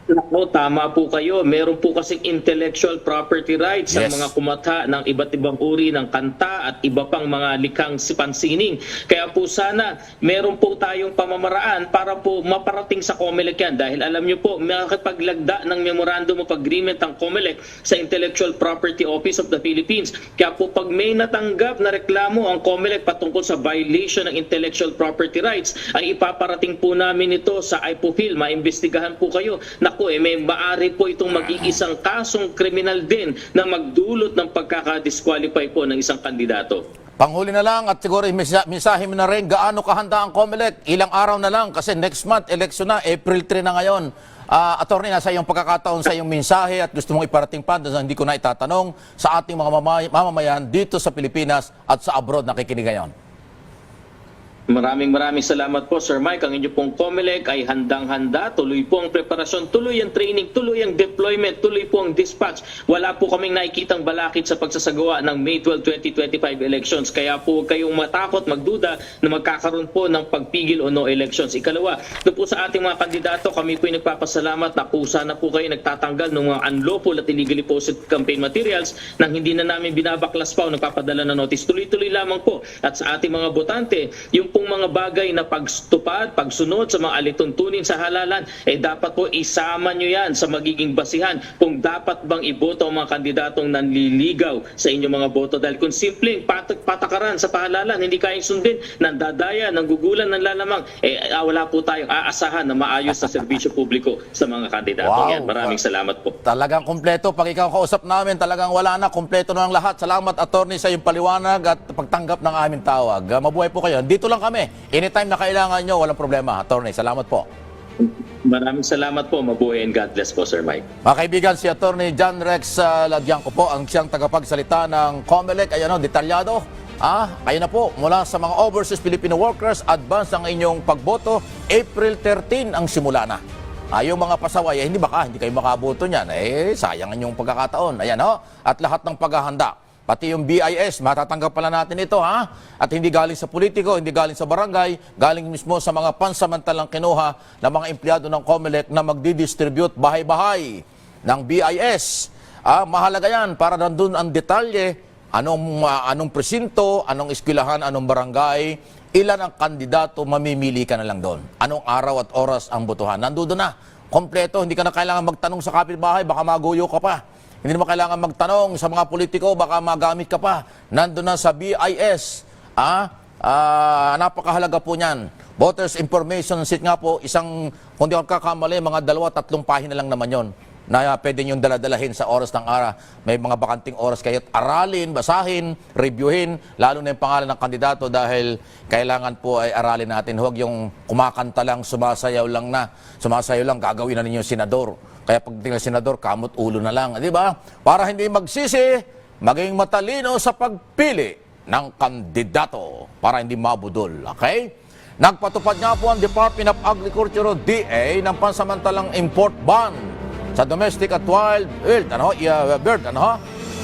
Nako, tama po kayo. Meron po kasing intellectual property rights sa Yes. mga kumatha ng iba't ibang uri ng kanta at iba pang mga likhang pansining. Kaya po sana meron po tayong pamamaraan para po maparating sa COMELEC yan. Dahil alam niyo po, makipaglagda ng Memorandum of Agreement ang COMELEC sa Intellectual Property Office of the Philippines. Kaya po pag may natanggap na reklamo ang COMELEC patungkol sa violation ng intellectual property rights, ay ipaparating po namin ito sa IPOPHIL. Maimbestigahan po kayo. May maari po itong mag-iisang kasong kriminal din na magdulot ng pagkakadisqualify po ng isang kandidato. Panghuli na lang at siguro mensahe mo na rin, gaano kahanda ang COMELEC? Ilang araw na lang kasi next month, election na, April 3 na ngayon. Attorney, nasa iyong pagkakataon sa iyong mensahe at gusto mong iparating pa, hindi ko na itatanong sa ating mga mamamayan dito sa Pilipinas at sa abroad nakikinig ngayon. Maraming salamat po, Sir Mike. Ang inyo pong COMELEC ay handang-handa. Tuloy po ang preparasyon, tuloy ang training, tuloy ang deployment, tuloy po ang dispatch. Wala po kaming nakikitang balakid sa pagsasagawa ng May 12, 2025 elections. Kaya po kayong matakot, magduda na magkakaroon po ng pagpigil o no elections. Ikalawa, doon po sa ating mga kandidato, kami po ay nagpapasalamat na kusa na po kayo nagtatanggal ng mga unlawful at illegally posted campaign materials nang hindi na namin binabaklas pa o nagpapadala na notice. Tuloy-tuloy lamang po. At sa ating mga botante, yung pong mga bagay na pagtupad, pagsunod sa mga alituntunin sa halalan, dapat po isama nyo yan sa magiging basihan kung dapat bang iboto ang mga kandidatong nanliligaw sa inyong mga boto. Dahil kung simpleng patakaran sa pahalalan, hindi kayang sundin, nandadaya, nanggugulan, nanlalamang, wala po tayong aasahan na maayos sa serbisyo publiko sa mga kandidato. Wow. Yan. Maraming salamat po. Talagang kumpleto. Pag ikaw kausap namin, talagang wala na. Kumpleto na ang lahat. Salamat, Attorney, sa iyong paliwanag at pagtanggap ng aming tawag. Mabuhay po kayo. Dito lang kami. Anytime na kailangan nyo, walang problema. Attorney, salamat po. Maraming salamat po. Mabuhay and God bless po, Sir Mike. Mga kaibigan, si Attorney John Rex Ladianco po, ang siyang tagapagsalita ng COMELEC. Ayan o, detalyado. Kayo na po, mula sa mga overseas Filipino workers, advance ang inyong pagboto. April 13 ang simula na. Yung mga pasaway, hindi kayo makaboto niyan. Sayang ang inyong pagkakataon. Ayan o, at lahat ng paghahanda. Pati yung BIS, matatanggap pala natin ito, At hindi galing sa politiko, hindi galing sa barangay, galing mismo sa mga pansamantalang kinuha ng mga empleyado ng COMELEC na magdidistribute bahay-bahay ng BIS. Mahalaga yan para nandun ang detalye, anong presinto, anong eskwelahan, anong barangay, ilan ang kandidato, mamimili ka na lang doon. Anong araw at oras ang botohan? Nandoon na. Kompleto, hindi ka na kailangan magtanong sa kapitbahay, baka maguyo ka pa. Hindi mo kailangan magtanong sa mga politiko, baka magamit ka pa. Nandoon na sa BIS. Napakahalaga po niyan. Voters Information Sheet nga po, kung di ako kakamali, mga 2-3 pahina lang naman yon na pwede nyo daladalahin sa oras ng araw. May mga bakanting oras kayo. Aralin, basahin, reviewin, lalo na yung pangalan ng kandidato dahil kailangan po ay aralin natin. Huwag yung kumakanta lang, sumasayaw lang, gagawin na ninyo senador. Kaya pag tingnan senador, kamot ulo na lang. Di ba? Para hindi magsisi, maging matalino sa pagpili ng kandidato para hindi mabudol. Okay? Nagpatupad nga po ang Department of Agriculture o DA ng pansamantalang import ban sa domestic at wild bird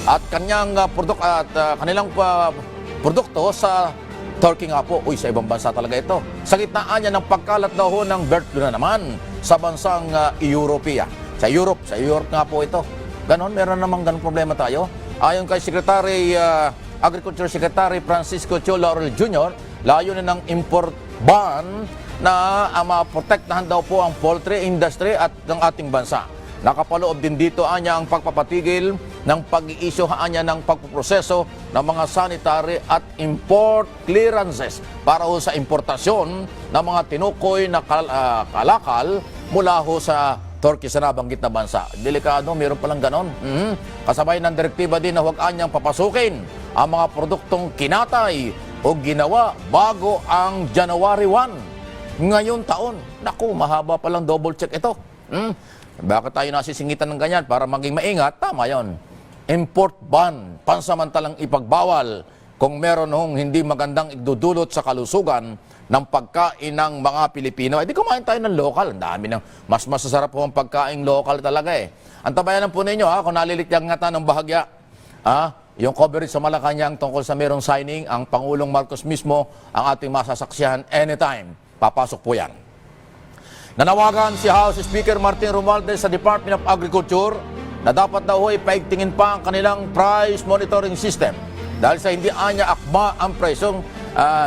at kanyang kanilang produkto sa Turkey nga po. Uy, sa ibang bansa talaga ito. Sa gitnaan niya ng pagkalat daw ho ng bird flu na naman sa bansang Europea. Sa Europe nga po ito. Ganon, meron namang ganon problema tayo. Ayon kay Agriculture Secretary Francisco Cho Laurel Jr., layunin ng import ban na maprotektahan daw po ang poultry industry at ng ating bansa. Nakapaloob din dito anya ang pagpapatigil ng pag-iisyuhaan niya ng pagpuproseso ng mga sanitary at import clearances para ho sa importasyon ng mga tinukoy na kalakal mula ho sa Turkey sa nabanggit na bansa. Delikado, meron palang ganon. Kasabay ng direktiba din na huwag anyang papasukin ang mga produktong kinatay o ginawa bago ang January 1 ngayon taon. Naku, mahaba palang double check ito. Bakit tayo nasisingitan ng ganyan para maging maingat? Tama yon. Import ban, pansamantalang ipagbawal kung meron hong hindi magandang idudulot sa kalusugan ng pagkain ng mga Pilipino. Di kumain tayo ng local. Ang dami ng mas masasarap po ang pagkain local talaga eh. Antabayan po ninyo kung nalilityag nga ng bahagya. Yung coverage sa Malacanang tungkol sa merong signing, ang Pangulong Marcos mismo ang ating masasaksihan anytime. Papasok po yan. Nanawagan si House Speaker Martin Romualdez sa Department of Agriculture na dapat daw ipaigtingin pa ang kanilang price monitoring system dahil sa hindi anya akma ang presyong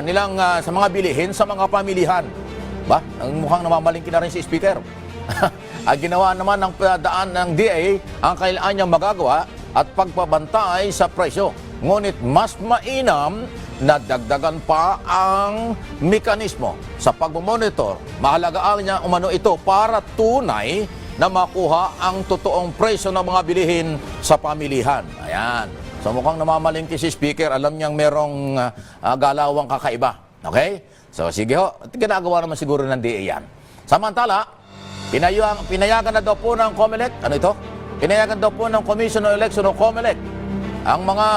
nilang sa mga bilihin sa mga pamilihan. Mukhang namamalingki na rin si Speaker. Ginawa naman ng daan ng DA ang kailangan niyang magagawa at pagpabantay sa presyo. Ngunit mas mainam na dagdagan pa ang mekanismo sa pagmonitor. Mahalagaan niya umano ito para tunay na makuha ang totoong presyo ng mga bilihin sa pamilihan. Ayan. So mukhang namamalingki si Speaker. Alam niyang merong galawang kakaiba. Okay? So sige ho. Ginagawa naman siguro ng DA yan. Samantala, pinayagan na daw po ng COMELEC. Ano ito? Pinayagan daw po ng Commission on Election o COMELEC ang mga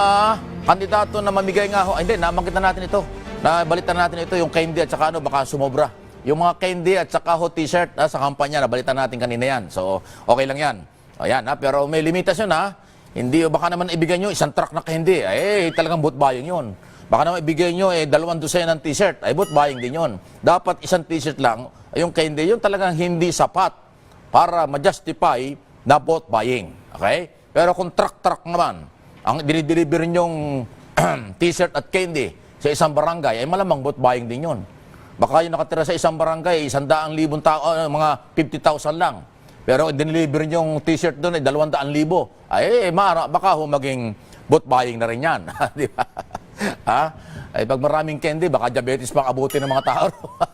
kandidato na mamigay nga ho. Hindi, nabanggit na natin ito. Nabalitan natin ito yung candy at saka baka sumobra. Yung mga candy at saka ho t-shirt sa kampanya, nabalitan natin kanina yan. So, okay lang yan. Ayan, pero may limitasyon Hindi, baka naman ibigay nyo isang truck na candy. Talagang vote buying yun. Baka naman ibigay nyo 2 dosen ng t-shirt. Vote buying din yun. Dapat isang t-shirt lang, yung candy, yun talagang hindi sapat para ma-justify na vote buying. Okay? Pero kung truck naman, ang dinideliver nyong t-shirt at candy sa isang barangay, malamang vote buying din yun. Baka yung nakatira sa isang barangay, 100,000 tao, mga 50,000 lang. Pero dinideliver nyong t-shirt doon 200,000. Baka maging vote buying na rin yan. Di ba? Pag maraming candy, baka diabetes pang abutin ng mga tao.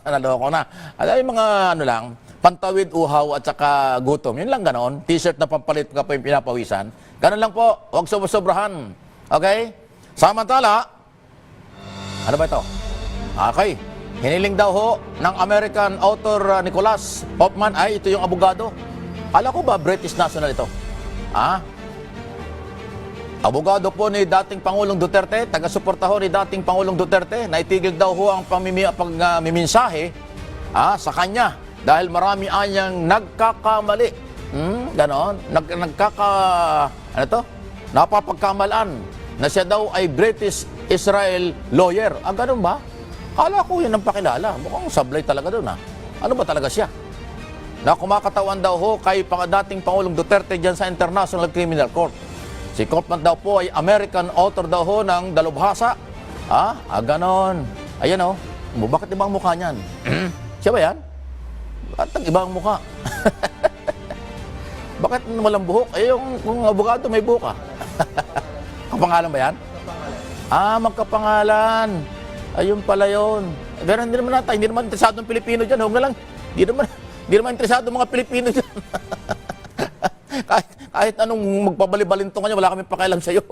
Naloko na. Yung mga lang, pantawid, uhaw at saka gutom. Yun lang ganon. T-shirt na pampalit ka pa yung pinapawisan. Ganon lang po. Huwag sobrahan. Okay? Samantala, ano ba ito? Okay. Hiniling daw ho ng American author Nicholas Hoffman. Ito yung abogado. Kala ko ba British national ito? Abogado po ni dating Pangulong Duterte, taga-suporta ho ni dating Pangulong Duterte, na itigil daw ho ang pagmiminsahe sa kanya dahil marami anyang nagkakamali. Ganon. Napapagkamalaan na siya daw ay British-Israel lawyer. Ganon ba? Kala ko yun ang pakilala. Mukhang sablay talaga doon Ano ba talaga siya? Na kumakatawan daw ho kay dating Pangulong Duterte dyan sa International Criminal Court. Si Kaufman daw po ay American author daw ho ng dalubhasa. Ganon. Ayan mo, bakit ibang mukha niyan? Siya ba yan? Bakit ang ibang mukha? Bakit walang buhok? Eh, yung kung abogado may buhok ah. Kapangalan ba yan? Magkapangalan. Ayun pala yun. Pero hindi naman interesado ng Pilipino dyan. Huwag na lang. Hindi naman interesado mga Pilipino dyan. kahit anong magpabali-balintong ka niya, wala kami pakialam sa'yo.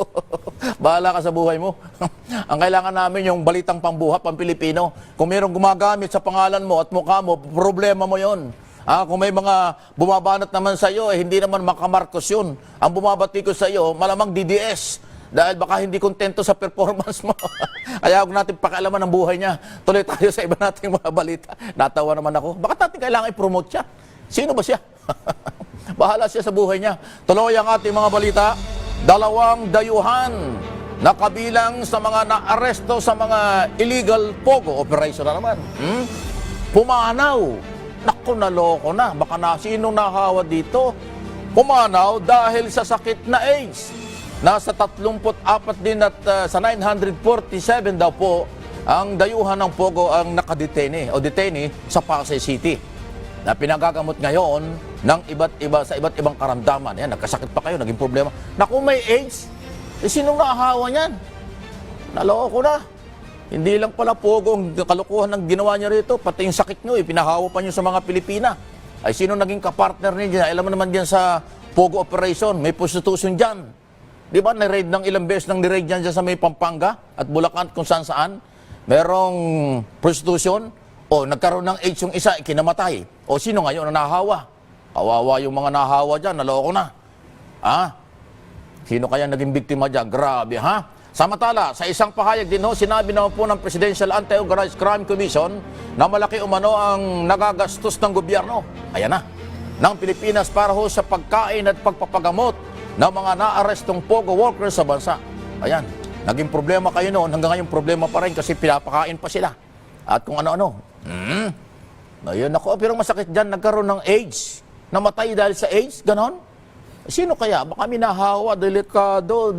Bahala ka sa buhay mo. Ang kailangan namin yung balitang pambuhat, pang-Pilipino. Kung mayroong gumagamit sa pangalan mo at mukha mo, problema mo yon. Kung may mga bumabanat naman sa'yo, hindi naman makamarkos yun. Ang bumabati ko sa'yo, malamang DDS. Dahil baka hindi kontento sa performance mo. Kaya huwag natin pakialaman ang buhay niya. Tuloy tayo sa iba nating mga balita. Natawa naman ako. Bakit natin kailangan i-promote siya? Sino ba siya? Bahala siya sa buhay niya. Tuloy ang ating mga balita. 2 dayuhan na kabilang sa mga naaresto sa mga illegal pogo operation na naman. Pumanaw. Naku, naloko na. Baka na sinong nahawa dito. Pumanaw dahil sa sakit na AIDS. Nasa 34 din at sa 947 daw po ang dayuhan ng pogo ang nakadetene o detainee sa Pasay City na pinagagamot ngayon ng sa iba't ibang karamdaman. Yan, nagkasakit pa kayo, naging problema. Naku, may AIDS. Sinong nahawa niyan? Naloko na. Hindi lang pala pogo ang kalukuhan ng ginawa niya rito, pati yung sakit niyo, pinahawa pa niyo sa mga Pilipina. Ay sino naging kapartner niya? Alam mo naman diyan sa pogo operation, may prostitution diyan. Di ba, na-raid ng ilang beses nang ni-raid dyan sa may Pampanga at Bulacan kung saan-saan. Merong prostitution. O, nagkaroon ng AIDS yung isa, ikinamatay. O, sino ngayon ang nahawa? Kawawa yung mga nahawa dyan, naloko na. Sino kaya naging biktima dyan? Grabe, ha? Samantala, sa isang pahayag din, sinabi naman po ng Presidential Anti-Organized Crime Commission na malaki umano ang nagagastos ng gobyerno. Ayan na. Ng Pilipinas para sa pagkain at pagpapagamot ng mga naarestong pogo workers sa bansa. Ayan, naging problema kayo noon, hanggang ngayon problema pa rin kasi pinapakain pa sila. At kung ano-ano. Ayun ako, pero masakit dyan, nagkaroon ng AIDS. Namatay dahil sa AIDS, ganon? Sino kaya? Baka minahawa, delikado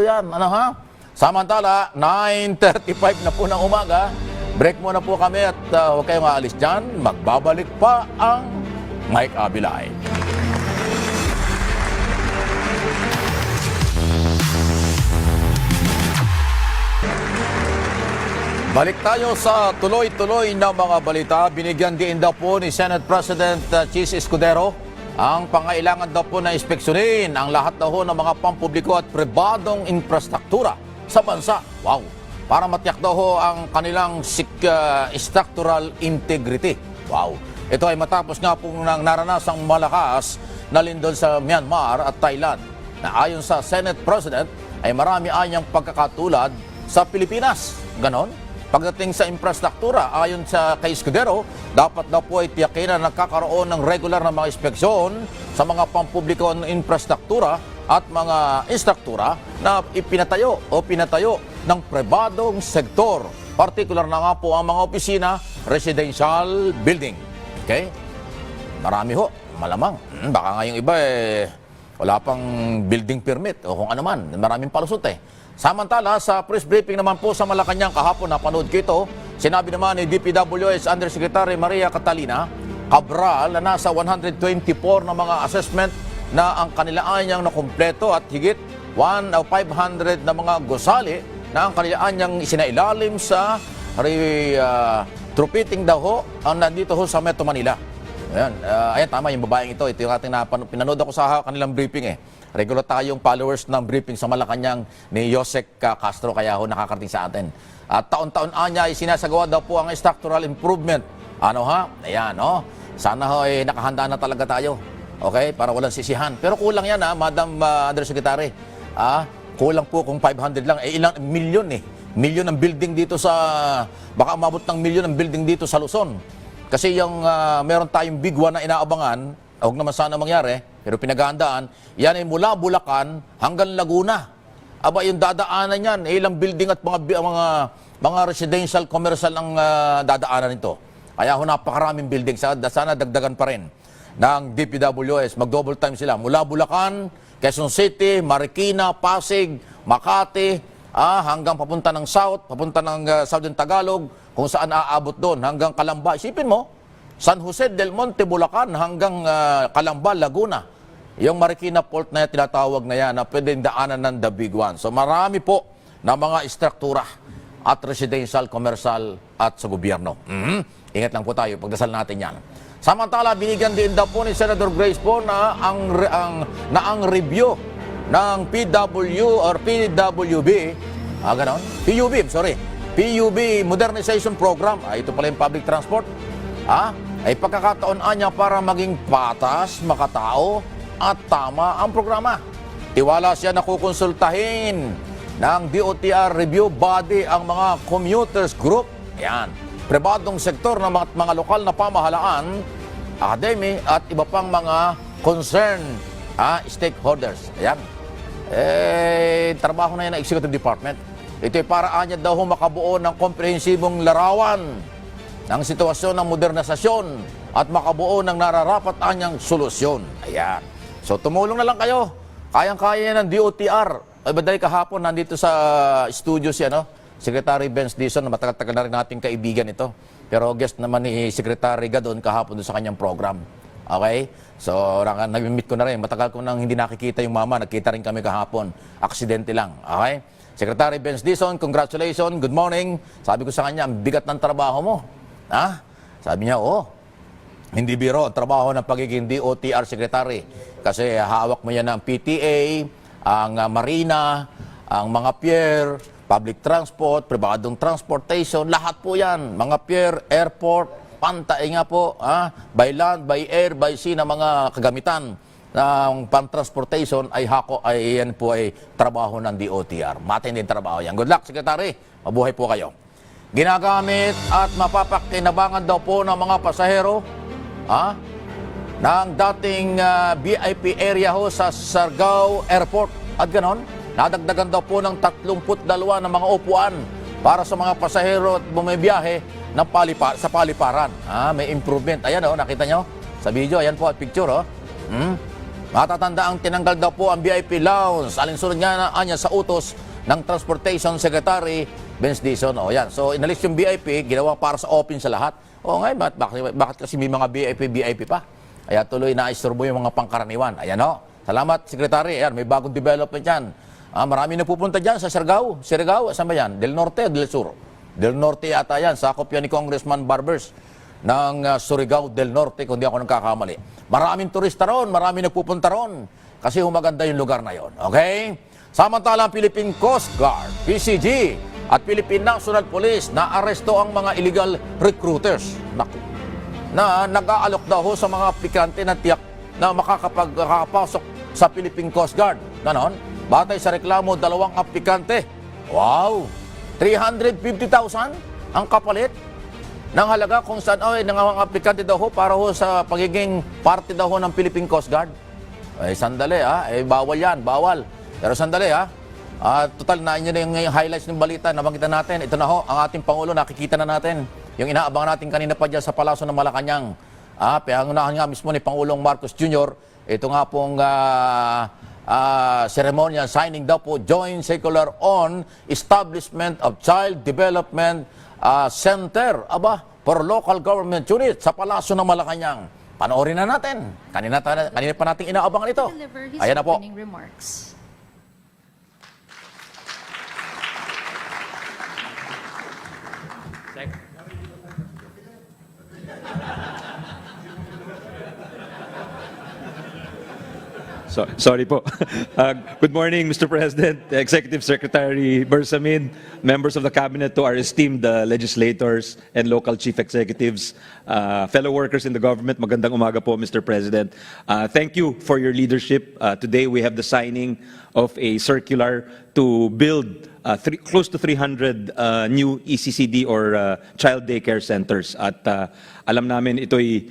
yan. Ano ha? Samantala, 9:35 na po ng umaga. Break muna po kami at huwag kayong aalis dyan. Magbabalik pa ang Mike Abilay. Balik tayo sa tuloy-tuloy na mga balita. Binigyan din daw po ni Senate President Chis Escudero ang pangailangan daw po na inspeksyonin ang lahat daw ng mga pampubliko at pribadong infrastruktura sa bansa. Wow! Para matiyak daw ang kanilang structural integrity. Wow! Ito ay matapos nga po ng naranasang malakas na lindol sa Myanmar at Thailand na ayon sa Senate President ay marami anyang pagkakatulad sa Pilipinas. Ganon? Pagdating sa infrastruktura, ayon sa kay Escudero, dapat daw po ay tiyakin na nagkakaroon ng regular na mga inspeksyon sa mga pampubliko ng infrastruktura at mga instruktura na pinatayo ng pribadong sektor. Partikular na nga po ang mga opisina, residential building. Okay? Marami ho, malamang. Baka nga yung iba wala pang building permit o kung ano man. Maraming palusot Samantala, sa press briefing naman po sa Malacanang kahapon, napanood ko ito, sinabi naman ni DPWH Undersecretary Maria Catalina Cabral na nasa 124 na mga assessment na ang kanilaanyang nakumpleto at higit 500 na mga gusali na ang kanilaanyang isinailalim sa trupiting daw ho ang nandito ho sa Metro Manila. Ayan, tama yung babaeng ito. Ito yung ating pinanood ako sa kanilang briefing Regular tayong followers ng briefing sa Malacanang ni Yosek Castro, kaya ho nakakarating sa atin. At taon-taon anya ay sinasagawa daw po ang structural improvement. Ano ha? Ayan, Sana ho nakahanda na talaga tayo. Okay? Para walang sisihan. Pero kulang yan Madam Undersecretary. Kulang po kung 500 lang. Ilang milyon Milyon ang building dito baka umabot ng milyon ang building dito sa Luzon. Kasi yung meron tayong big one na inaabangan, huwag naman sana mangyari, pero pinaghahandaan, yan ay mula Bulacan hanggang Laguna. Aba, yung dadaanan yan, ilang building at mga residential, commercial ang dadaanan nito. Kaya napakaraming building. Sana dagdagan pa rin ng DPWS. Mag-double time sila. Mula Bulacan, Quezon City, Marikina, Pasig, Makati, hanggang papunta ng South, papunta ng Southern Tagalog, kung saan aabot doon hanggang Calamba. Isipin mo, San Jose del Monte, Bulacan hanggang Calamba, Laguna. Yung Marikina Port na tinatawag na yan na pwedeng daanan ng The Big One. So marami po na mga istruktura at residential, commercial at sa gobyerno. Ingat lang po tayo, pagdasal natin yan. Samantala, binigyan din daw po ni Senator Grace po na ang review ng PW or PWB, ganon? PUB, sorry. PUB Modernization Program, ito pala yung public transport, ay pagkakataon niya para maging patas, makatao at tama ang programa. Tiwala siya na kukonsultahin ng DOTR review body ang mga commuters group, yan, pribadong sektor ng mga lokal na pamahalaan, academy at iba pang mga concerned stakeholders. Ayan. Trabaho na yan ng Executive Department. Ito ay paraan niya daw makabuo ng komprehensibong larawan ng sitwasyon ng modernisasyon at makabuo ng nararapat anyang solusyon. Ayan. So tumulong na lang kayo. Kayang-kaya ng DOTR. Ay badali kahapon nandito sa studio si Secretary Benz Dizon, na matagal-tagal na rin nating kaibigan ito. Pero guest naman ni Secretary Gadon kahapon doon sa kanyang program. Okay? So, nag-meet ko na rin. Matagal ko nang hindi nakikita yung mama. Nagkita rin kami kahapon. Aksidente lang. Okay? Secretary Benz Dizon, congratulations. Good morning. Sabi ko sa kanya, ang bigat ng trabaho mo. Sabi niya, hindi biro ang trabaho ng pagiging DOTR Secretary. Kasi hawak mo yan ng PTA, ang marina, ang mga pier, public transport, pribadong transportation, lahat po yan. Mga pier, airport, pantay nga po, by land, by air, by sea na mga kagamitan ng pang-transportation ay yan po ay trabaho ng DOTR. Matinding trabaho yan. Good luck, Secretary. Mabuhay po kayo. Ginagamit at mapapakinabangan daw po ng mga pasahero ng dating VIP area ho sa Siargao Airport. At ganon, nadagdagan daw po ng 32 na mga upuan para sa mga pasahero at bumibiyahe sa paliparan. May improvement. Ayan nakita nyo sa video. Ayan po at picture. Matatanda ang tinanggal daw po ang VIP lounge. Alinsunod nga sa utos ng Transportation Secretary Benz Dizon. Yan. So inalis yung VIP, ginawa para sa open sa lahat. Ngayon, bakit kasi may mga VIP pa? Kaya tuloy na isturbo yung mga pangkaraniwan. Ayan Salamat, Secretary. Ayan, may bagong development yan. Marami na pupunta dyan sa Siargao. Saan ba yan? Del Norte o Del Sur? Del Norte yata yan. Sakop yan ni Congressman Barbers ng Surigao del Norte, kung di ako nagkakamali. Maraming turista ron, maraming nagpupunta ron. Kasi humaganda yung lugar na yon. Okay? Samantala, Philippine Coast Guard, PCG, at Philippine National Police na aresto ang mga illegal recruiters. Na nag-aalok daw sa mga aplikante na tiyak na makakapasok sa Philippine Coast Guard. Ganon? Batay sa reklamo, 2 aplikante. Wow! 350,000 ang kapalit ng halaga kung saan ng mga aplikante daw para sa pagiging parte daw ng Philippine Coast Guard. Sandali bawal yan, bawal. Pero sandali total na inyo na yung highlights ng balita na makita natin. Ito na ang ating Pangulo, nakikita na natin. Yung inaabangan natin kanina pa dyan sa Palasyo ng Malacanang. Pangunahan nga mismo ni Pangulong Marcos Jr. Ito nga pong ceremonial signing daw po Joint Circular on Establishment of Child Development Center for Local Government Unit sa Palasyo ng Malacanang. Panoorin na natin. Kanina pa natin inaabangan ito. Ayan na po. Remarks. Sorry po. Good morning, Mr. President, Executive Secretary Bersamin, members of the Cabinet, to our esteemed legislators and local chief executives, fellow workers in the government. Magandang umaga po, Mr. President. Thank you for your leadership. Today we have the signing of a circular to build close to 300 new ECCD or child daycare centers. At alam namin ito'y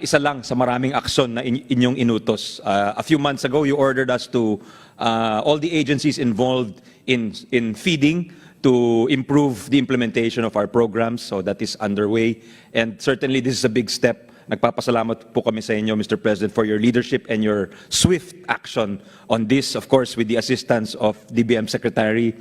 isa lang sa maraming aksyon na inyong inutos. A few months ago, you ordered us to all the agencies involved in feeding to improve the implementation of our programs. So that is underway. And certainly this is a big step nagpapasalamat po kami sa inyo, Mr. President, for your leadership and your swift action on this, of course, with the assistance of DBM Secretary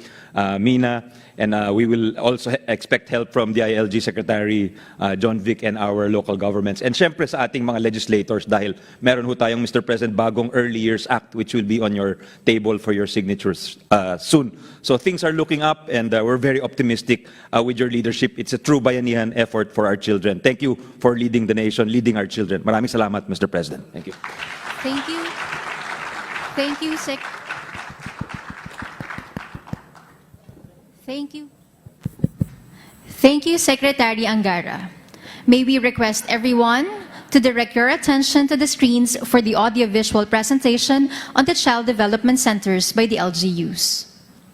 Mina, and we will also expect help from the ILG Secretary John Vic and our local governments. And syempre sa ating mga legislators dahil meron ho tayong, Mr. President, bagong Early Years Act which will be on your table for your signatures soon. So things are looking up, and we're very optimistic with your leadership. It's a true bayanihan effort for our children. Thank you for leading the nation, leading our children. Maraming salamat, Mr. President. Thank you. Thank you. Thank you, Thank you. Thank you, Secretary Angara. May we request everyone to direct your attention to the screens for the audiovisual presentation on the Child Development Centers by the LGUs.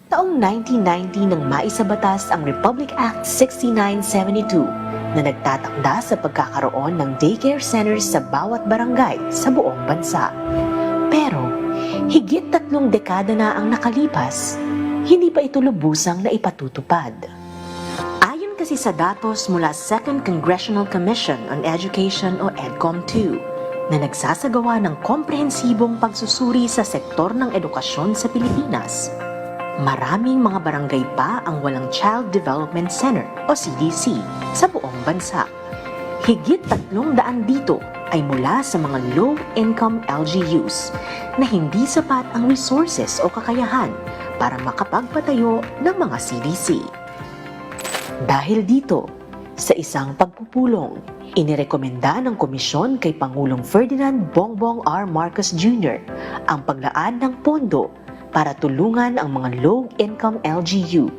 Taong 1990 nang maisabatas ang Republic Act 6972 na nagtatakda sa pagkakaroon ng daycare centers sa bawat barangay sa buong bansa. Pero, higit 3 dekada na ang nakalipas, hindi pa ito lubusang naipatutupad. Ayon kasi sa datos mula 2nd Congressional Commission on Education o EDCOM-2 na nagsasagawa ng komprehensibong pagsusuri sa sektor ng edukasyon sa Pilipinas, maraming mga barangay pa ang walang Child Development Center o CDC sa buong bansa. Higit 300 dito ay mula sa mga low-income LGUs na hindi sapat ang resources o kakayahan para makapagpatayo ng mga CDC. Dahil dito, sa isang pagpupulong, inirekomenda ng komisyon kay Pangulong Ferdinand Bongbong R. Marcos Jr. ang paglaan ng pondo para tulungan ang mga low-income LGU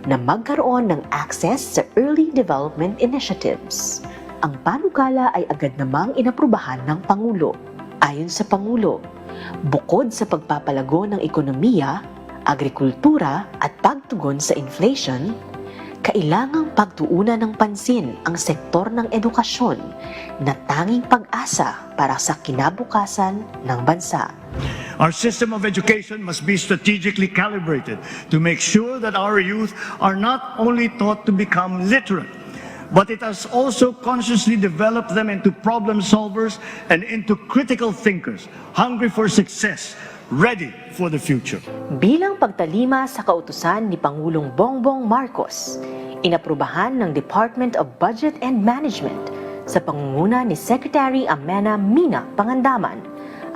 na magkaroon ng access sa early development initiatives. Ang panukala ay agad namang inaprubahan ng Pangulo. Ayon sa Pangulo, bukod sa pagpapalago ng ekonomiya, agrikultura at pagtugon sa inflation, kailangang pagtuunan ng pansin ang sektor ng edukasyon na tanging pag-asa para sa kinabukasan ng bansa. Our system of education must be strategically calibrated to make sure that our youth are not only taught to become literate, but it has also consciously developed them into problem solvers and into critical thinkers, hungry for success, ready for the future. Bilang pagtalima sa kautusan ni Pangulong Bongbong Marcos, inaprubahan ng Department of Budget and Management sa pangunguna ni Secretary Amena Mina Pangandaman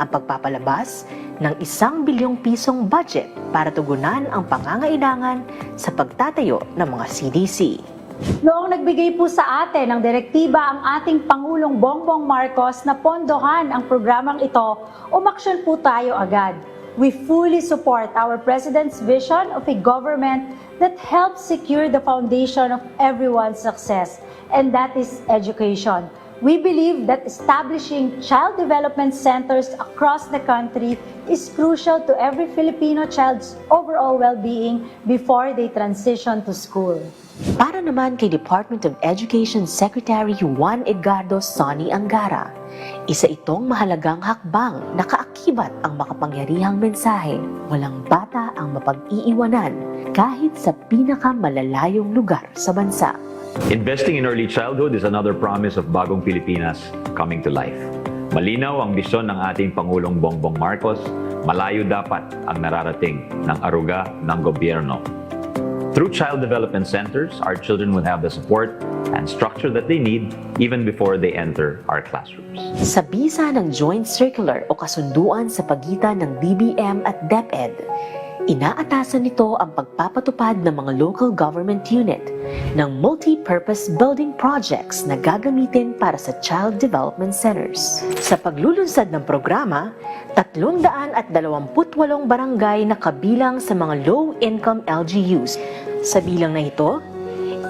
ang pagpapalabas ng 1 bilyong pisong budget para tugunan ang pangangailangan sa pagtatayo ng mga CDC. Noong nagbigay po sa atin ng direktiba ang ating Pangulong Bongbong Marcos na pondohan ang programang ito, umaksyon po tayo agad. We fully support our President's vision of a government that helps secure the foundation of everyone's success, and that is education. We believe that establishing child development centers across the country is crucial to every Filipino child's overall well-being before they transition to school. Para naman kay Department of Education Secretary Juan Edgardo Sonny Angara, isa itong mahalagang hakbang na kaakibat ang makapangyarihang mensahe, walang bata ang mapag-iiwanan kahit sa pinakamalalayong lugar sa bansa. Investing in early childhood is another promise of Bagong Pilipinas coming to life. Malinaw ang bisyon ng ating Pangulong Bongbong Marcos, malayo dapat ang nararating ng aruga ng gobyerno. Through child development centers, our children will have the support and structure that they need even before they enter our classrooms. Sa bisa ng Joint Circular o kasunduan sa pagitan ng DBM at DepEd, inaatasan nito ang pagpapatupad ng mga local government unit ng multi-purpose building projects na gagamitin para sa child development centers. Sa paglulunsad ng programa, 328 barangay na kabilang sa mga low-income LGUs. Sa bilang na ito,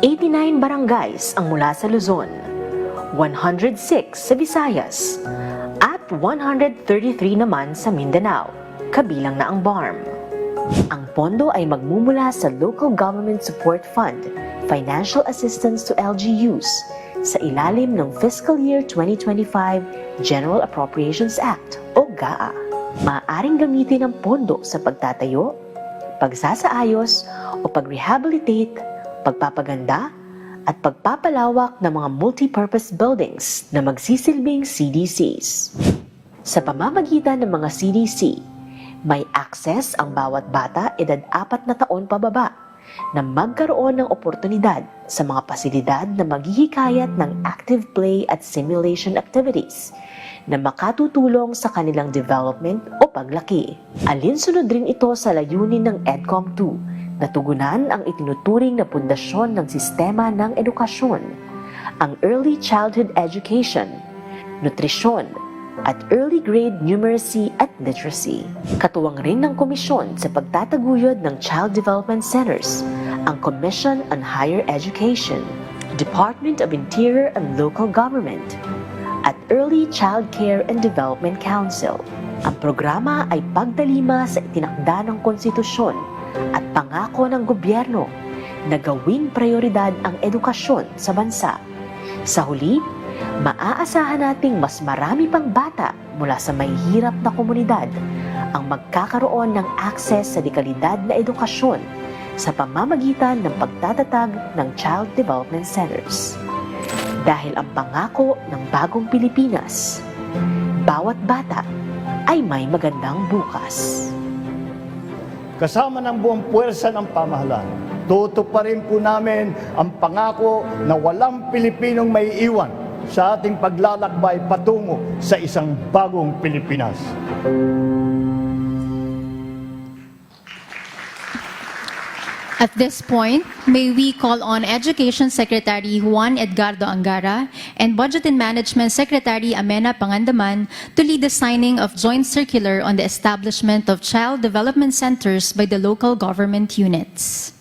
89 barangays ang mula sa Luzon, 106 sa Visayas, at 133 naman sa Mindanao, kabilang na ang BARM. Ang pondo ay magmumula sa Local Government Support Fund, Financial Assistance to LGUs, sa ilalim ng Fiscal Year 2025 General Appropriations Act o GAA. Maaaring gamitin ang pondo sa pagtatayo, pagsasaayos o pag-rehabilitate, pagpapaganda at pagpapalawak ng mga multi-purpose buildings na magsisilbing CDCs. Sa pamamagitan ng mga CDC, may access ang bawat bata edad 4 na taon pababa na magkaroon ng oportunidad sa mga pasilidad na maghihikayat ng active play at simulation activities na makatutulong sa kanilang development o paglaki. Alinsunod rin ito sa layunin ng EDCOM 2 na tugunan ang itinuturing na pundasyon ng sistema ng edukasyon, ang early childhood education, nutrisyon, at early grade numeracy at literacy. Katuwang rin ng komisyon sa pagtataguyod ng Child Development Centers, ang Commission on Higher Education, Department of Interior and Local Government, at Early Child Care and Development Council. Ang programa ay pagdalima sa itinakda ng konstitusyon at pangako ng gobyerno na gawing prioridad ang edukasyon sa bansa. Sa huli, maaasahan nating mas marami pang bata mula sa mahihirap na komunidad ang magkakaroon ng akses sa dekalidad na edukasyon sa pamamagitan ng pagtatatag ng Child Development Centers. Dahil ang pangako ng bagong Pilipinas, bawat bata ay may magandang bukas. Kasama ng buong puwersa ng pamahalaan, tutuparin po namin ang pangako na walang Pilipinong may iwan sa ating paglalakbay patungo sa isang bagong Pilipinas. At this point, may we call on Education Secretary Juan Edgardo Angara and Budget and Management Secretary Amena Pangandaman to lead the signing of joint circular on the establishment of child development centers by the local government units.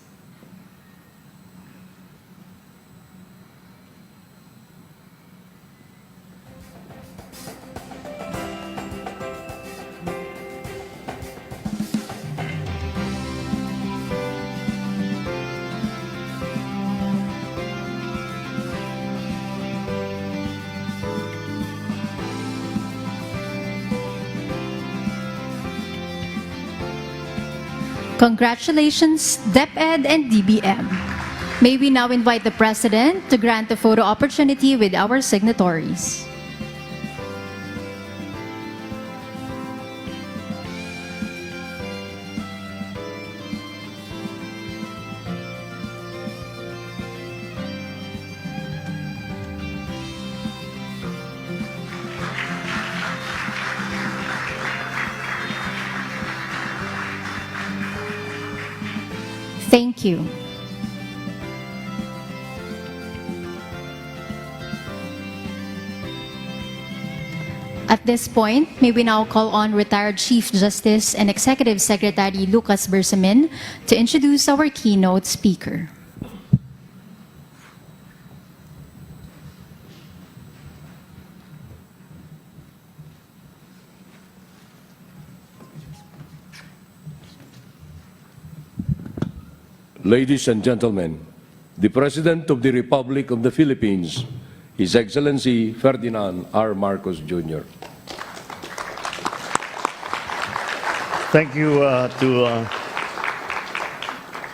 Congratulations, DepEd and DBM. May we now invite the President to grant a photo opportunity with our signatories. Thank you. At this point, may we now call on retired Chief Justice and Executive Secretary Lucas Bersamin to introduce our keynote speaker. Ladies and gentlemen, the President of the Republic of the Philippines, His Excellency Ferdinand R. Marcos Jr. Thank you to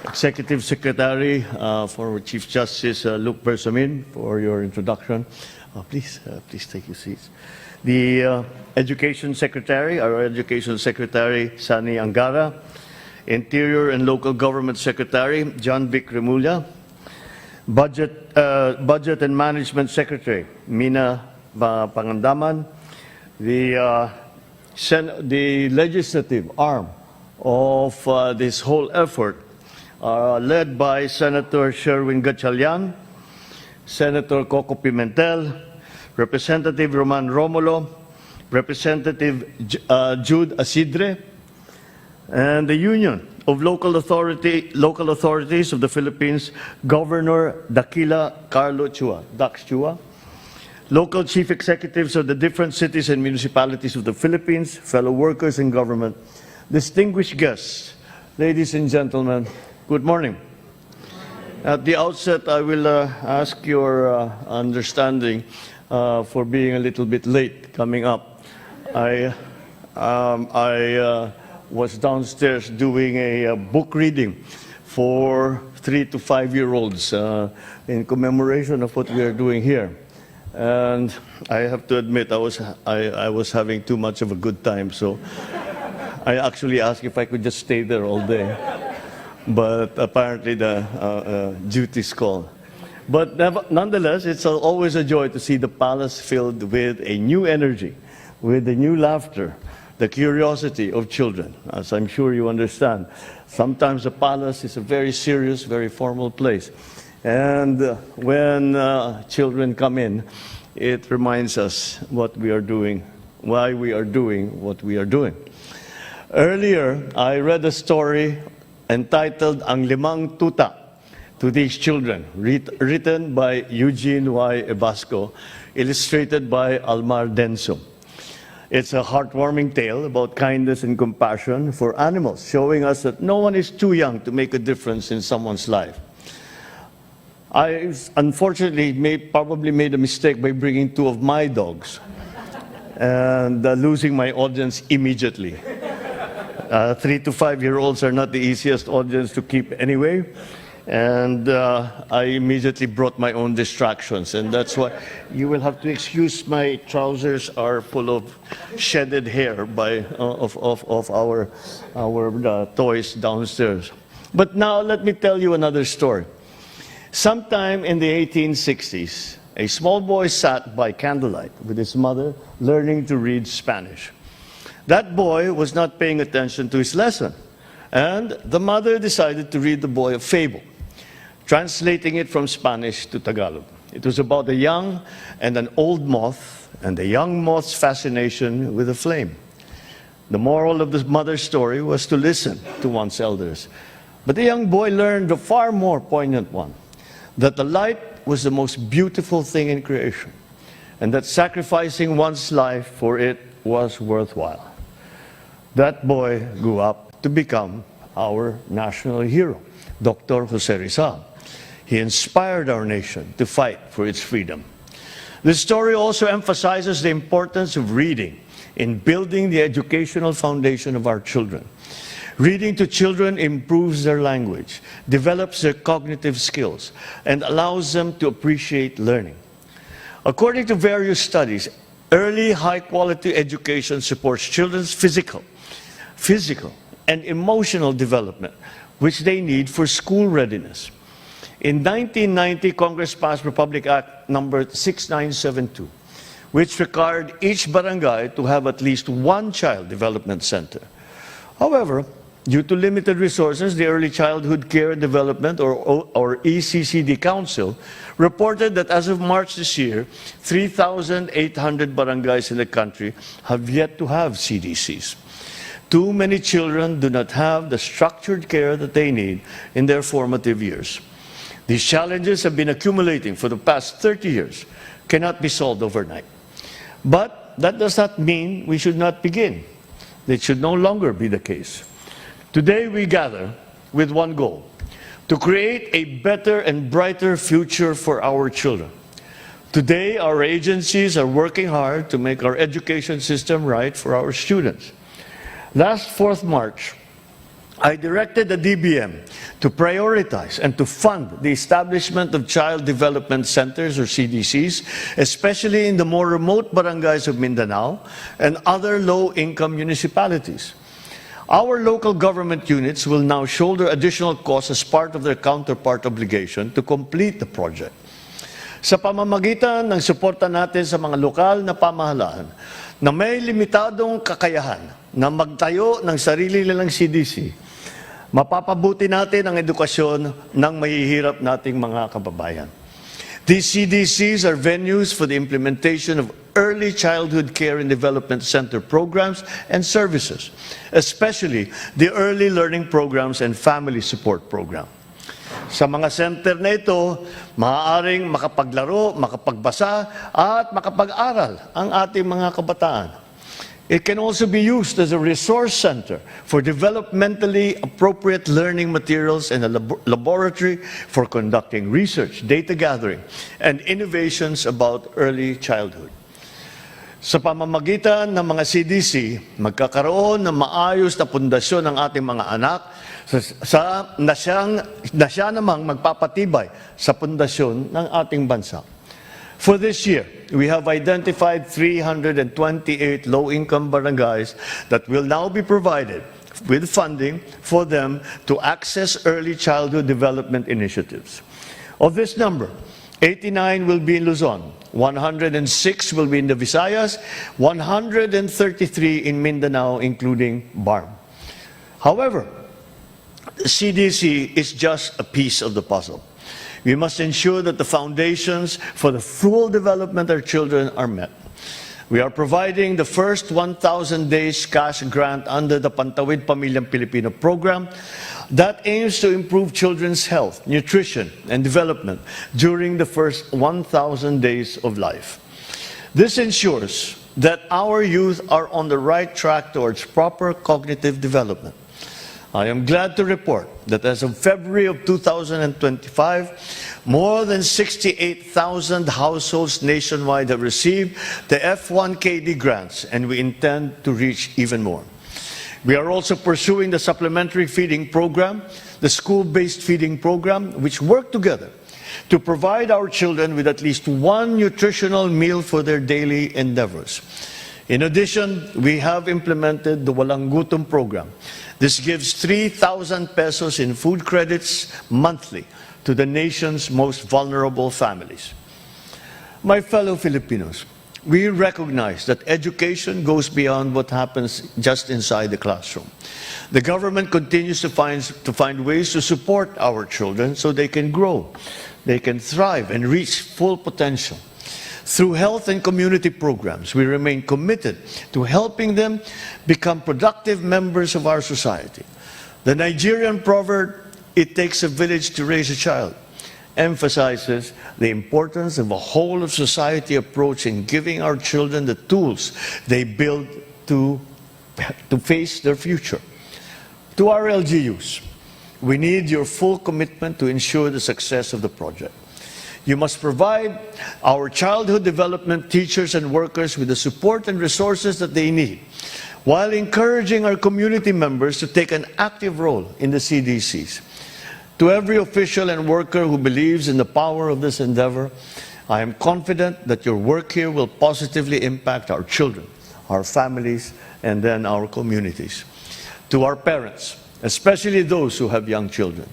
Executive Secretary, former Chief Justice Luke Bersamin for your introduction. Please take your seats. The Education Secretary, our Education Secretary, Sani Angara, Interior and Local Government Secretary, John Vic Remulla, Budget and Management Secretary, Mina Pangandaman, the legislative arm of this whole effort, led by Senator Sherwin Gatchalian, Senator Coco Pimentel, Representative Roman Romulo, Representative Jude Asidre, and the Union of Local Authorities of the Philippines, Governor Dakila Carlo Chua, Dax Chua, local chief executives of the different cities and municipalities of the Philippines, fellow workers in government, distinguished guests, ladies and gentlemen, good morning. At the outset, I will ask your understanding for being a little bit late coming up. I was downstairs doing a book reading for 3 to 5-year-olds in commemoration of what we are doing here. And I have to admit, I was having too much of a good time, so I actually asked if I could just stay there all day. But apparently the duties call. But nonetheless, it's always a joy to see the palace filled with a new energy, with a new laughter, the curiosity of children, as I'm sure you understand. Sometimes the palace is a very serious, very formal place. And when children come in, it reminds us what we are doing, why we are doing what we are doing. Earlier, I read a story entitled Ang Limang Tuta to these children, written by Eugene Y. Ebasco, illustrated by Almar Denso. It's a heartwarming tale about kindness and compassion for animals, showing us that no one is too young to make a difference in someone's life. I unfortunately probably made a mistake by bringing 2 of my dogs and losing my audience immediately. 3 to 5-year-olds are not the easiest audience to keep anyway. And I immediately brought my own distractions. And that's why you will have to excuse my trousers are full of shedded hair of our toys downstairs. But now let me tell you another story. Sometime in the 1860s, a small boy sat by candlelight with his mother learning to read Spanish. That boy was not paying attention to his lesson, and the mother decided to read the boy a fable, translating it from Spanish to Tagalog. It was about a young and an old moth, and the young moth's fascination with a flame. The moral of the mother's story was to listen to one's elders. But the young boy learned a far more poignant one, that the light was the most beautiful thing in creation, and that sacrificing one's life for it was worthwhile. That boy grew up to become our national hero, Dr. Jose Rizal. He inspired our nation to fight for its freedom. This story also emphasizes the importance of reading in building the educational foundation of our children. Reading to children improves their language, develops their cognitive skills, and allows them to appreciate learning. According to various studies, early high-quality education supports children's physical, and emotional development, which they need for school readiness. In 1990, Congress passed Republic Act number 6972, which required each barangay to have at least 1 child development center. However, due to limited resources, the Early Childhood Care and Development, or ECCD Council, reported that as of March this year, 3,800 barangays in the country have yet to have CDCs. Too many children do not have the structured care that they need in their formative years. These challenges have been accumulating for the past 30 years, cannot be solved overnight. But that does not mean we should not begin. That should no longer be the case. Today we gather with one goal, to create a better and brighter future for our children. Today our agencies are working hard to make our education system right for our students. Last 4th March, I directed the DBM to prioritize and to fund the establishment of Child Development Centers, or CDCs, especially in the more remote barangays of Mindanao and other low-income municipalities. Our local government units will now shoulder additional costs as part of their counterpart obligation to complete the project. Sa pamamagitan ng suporta natin sa mga lokal na pamahalaan na may limitadong kakayahan na magtayo ng sarili nilang CDC, mapapabuti natin ang edukasyon ng mahihirap nating mga kababayan. These CDCs are venues for the implementation of early childhood care and development center programs and services, especially the early learning programs and family support program. Sa mga center na ito, maaaring makapaglaro, makapagbasa, at makapag-aral ang ating mga kabataan. It can also be used as a resource center for developmentally appropriate learning materials and a laboratory for conducting research, data gathering, and innovations about early childhood. Sa pamamagitan ng mga CDC, magkakaroon ng maayos na pundasyon ng ating mga anak na siya namang magpapatibay sa pundasyon ng ating bansa. For this year, we have identified 328 low-income barangays that will now be provided with funding for them to access early childhood development initiatives. Of this number, 89 will be in Luzon, 106 will be in the Visayas, 133 in Mindanao, including BARM. However, CDC is just a piece of the puzzle. We must ensure that the foundations for the full development of our children are met. We are providing the first 1,000 days cash grant under the Pantawid Pamilyang Pilipino program that aims to improve children's health, nutrition, and development during the first 1,000 days of life. This ensures that our youth are on the right track towards proper cognitive development. I am glad to report that as of February of 2025, more than 68,000 households nationwide have received the F1KD grants, and we intend to reach even more. We are also pursuing the supplementary feeding program, the school-based feeding program, which work together to provide our children with at least one nutritional meal for their daily endeavors. In addition, we have implemented the Walang Gutom program. This gives 3,000 pesos in food credits monthly to the nation's most vulnerable families. My fellow Filipinos, we recognize that education goes beyond what happens just inside the classroom. The government continues to find ways to support our children so they can grow, they can thrive and reach full potential. Through health and community programs, we remain committed to helping them become productive members of our society. The Nigerian proverb, "It takes a village to raise a child," emphasizes the importance of a whole of society approach in giving our children the tools they build to face their future. To our LGUs, we need your full commitment to ensure the success of the project. You must provide our childhood development teachers and workers with the support and resources that they need, while encouraging our community members to take an active role in the CDCs. To every official and worker who believes in the power of this endeavor, I am confident that your work here will positively impact our children, our families, and then our communities. To our parents, especially those who have young children,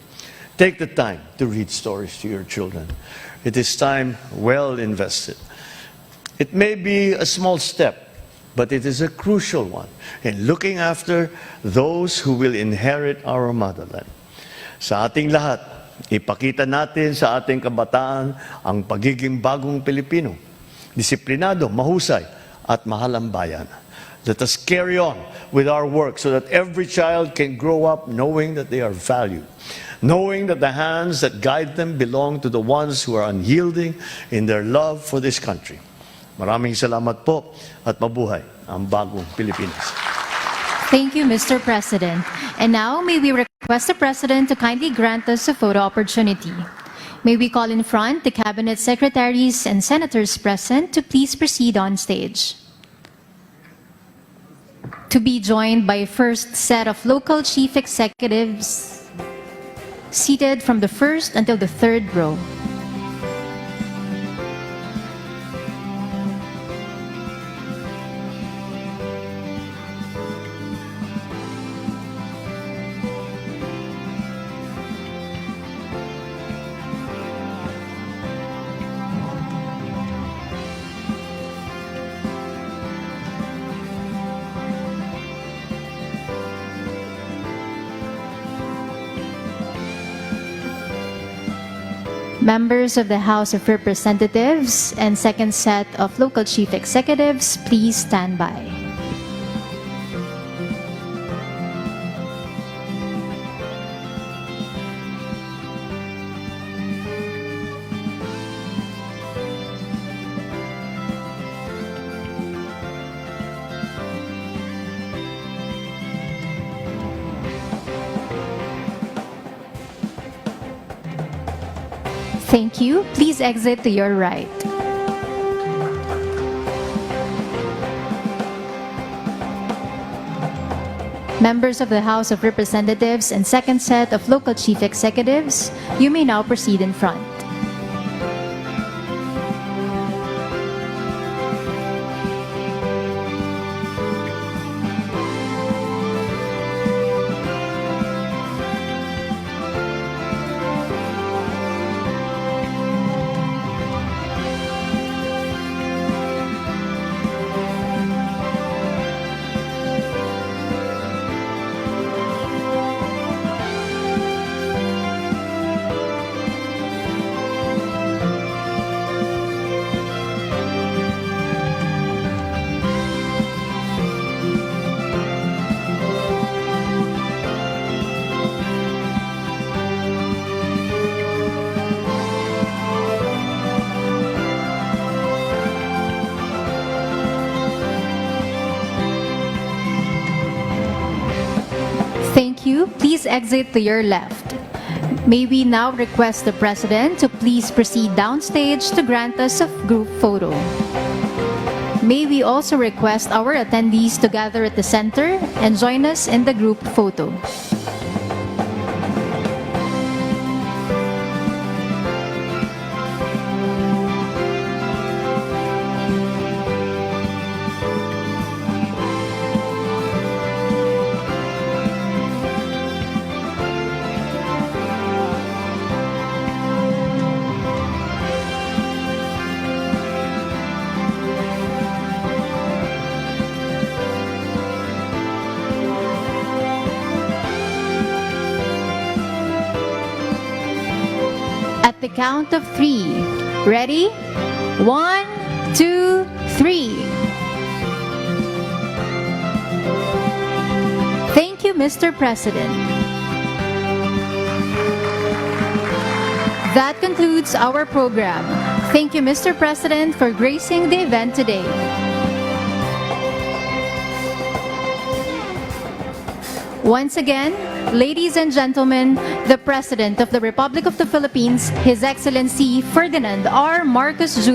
take the time to read stories to your children. It is time well invested. It may be a small step, but it is a crucial one in looking after those who will inherit our motherland. Sa ating lahat, ipakita natin sa ating kabataan ang pagiging bagong Pilipino, disiplinado, mahusay, at mahal ang bayan. Let us carry on with our work so that every child can grow up knowing that they are valued, knowing that the hands that guide them belong to the ones who are unyielding in their love for this country. Maraming salamat po at mabuhay ang bagong Pilipinas. Thank you, Mr. President. And now, may we request the President to kindly grant us a photo opportunity. May we call in front the Cabinet Secretaries and Senators present to please proceed on stage. To be joined by first set of local chief executives seated from the first until the third row. Members of the House of Representatives and second set of local chief executives, please stand by. Thank you. Please exit to your right. Members of the House of Representatives and second set of local chief executives, you may now proceed in front. Thank you. Please exit to your left. May we now request the President to please proceed downstage to grant us a group photo. May we also request our attendees to gather at the center and join us in the group photo. At the count of 3. Ready? 1, 2, 3. Thank you, Mr. President. That concludes our program. Thank you, Mr. President, for gracing the event today. Once again, ladies and gentlemen, the President of the Republic of the Philippines, His Excellency Ferdinand R. Marcos Jr.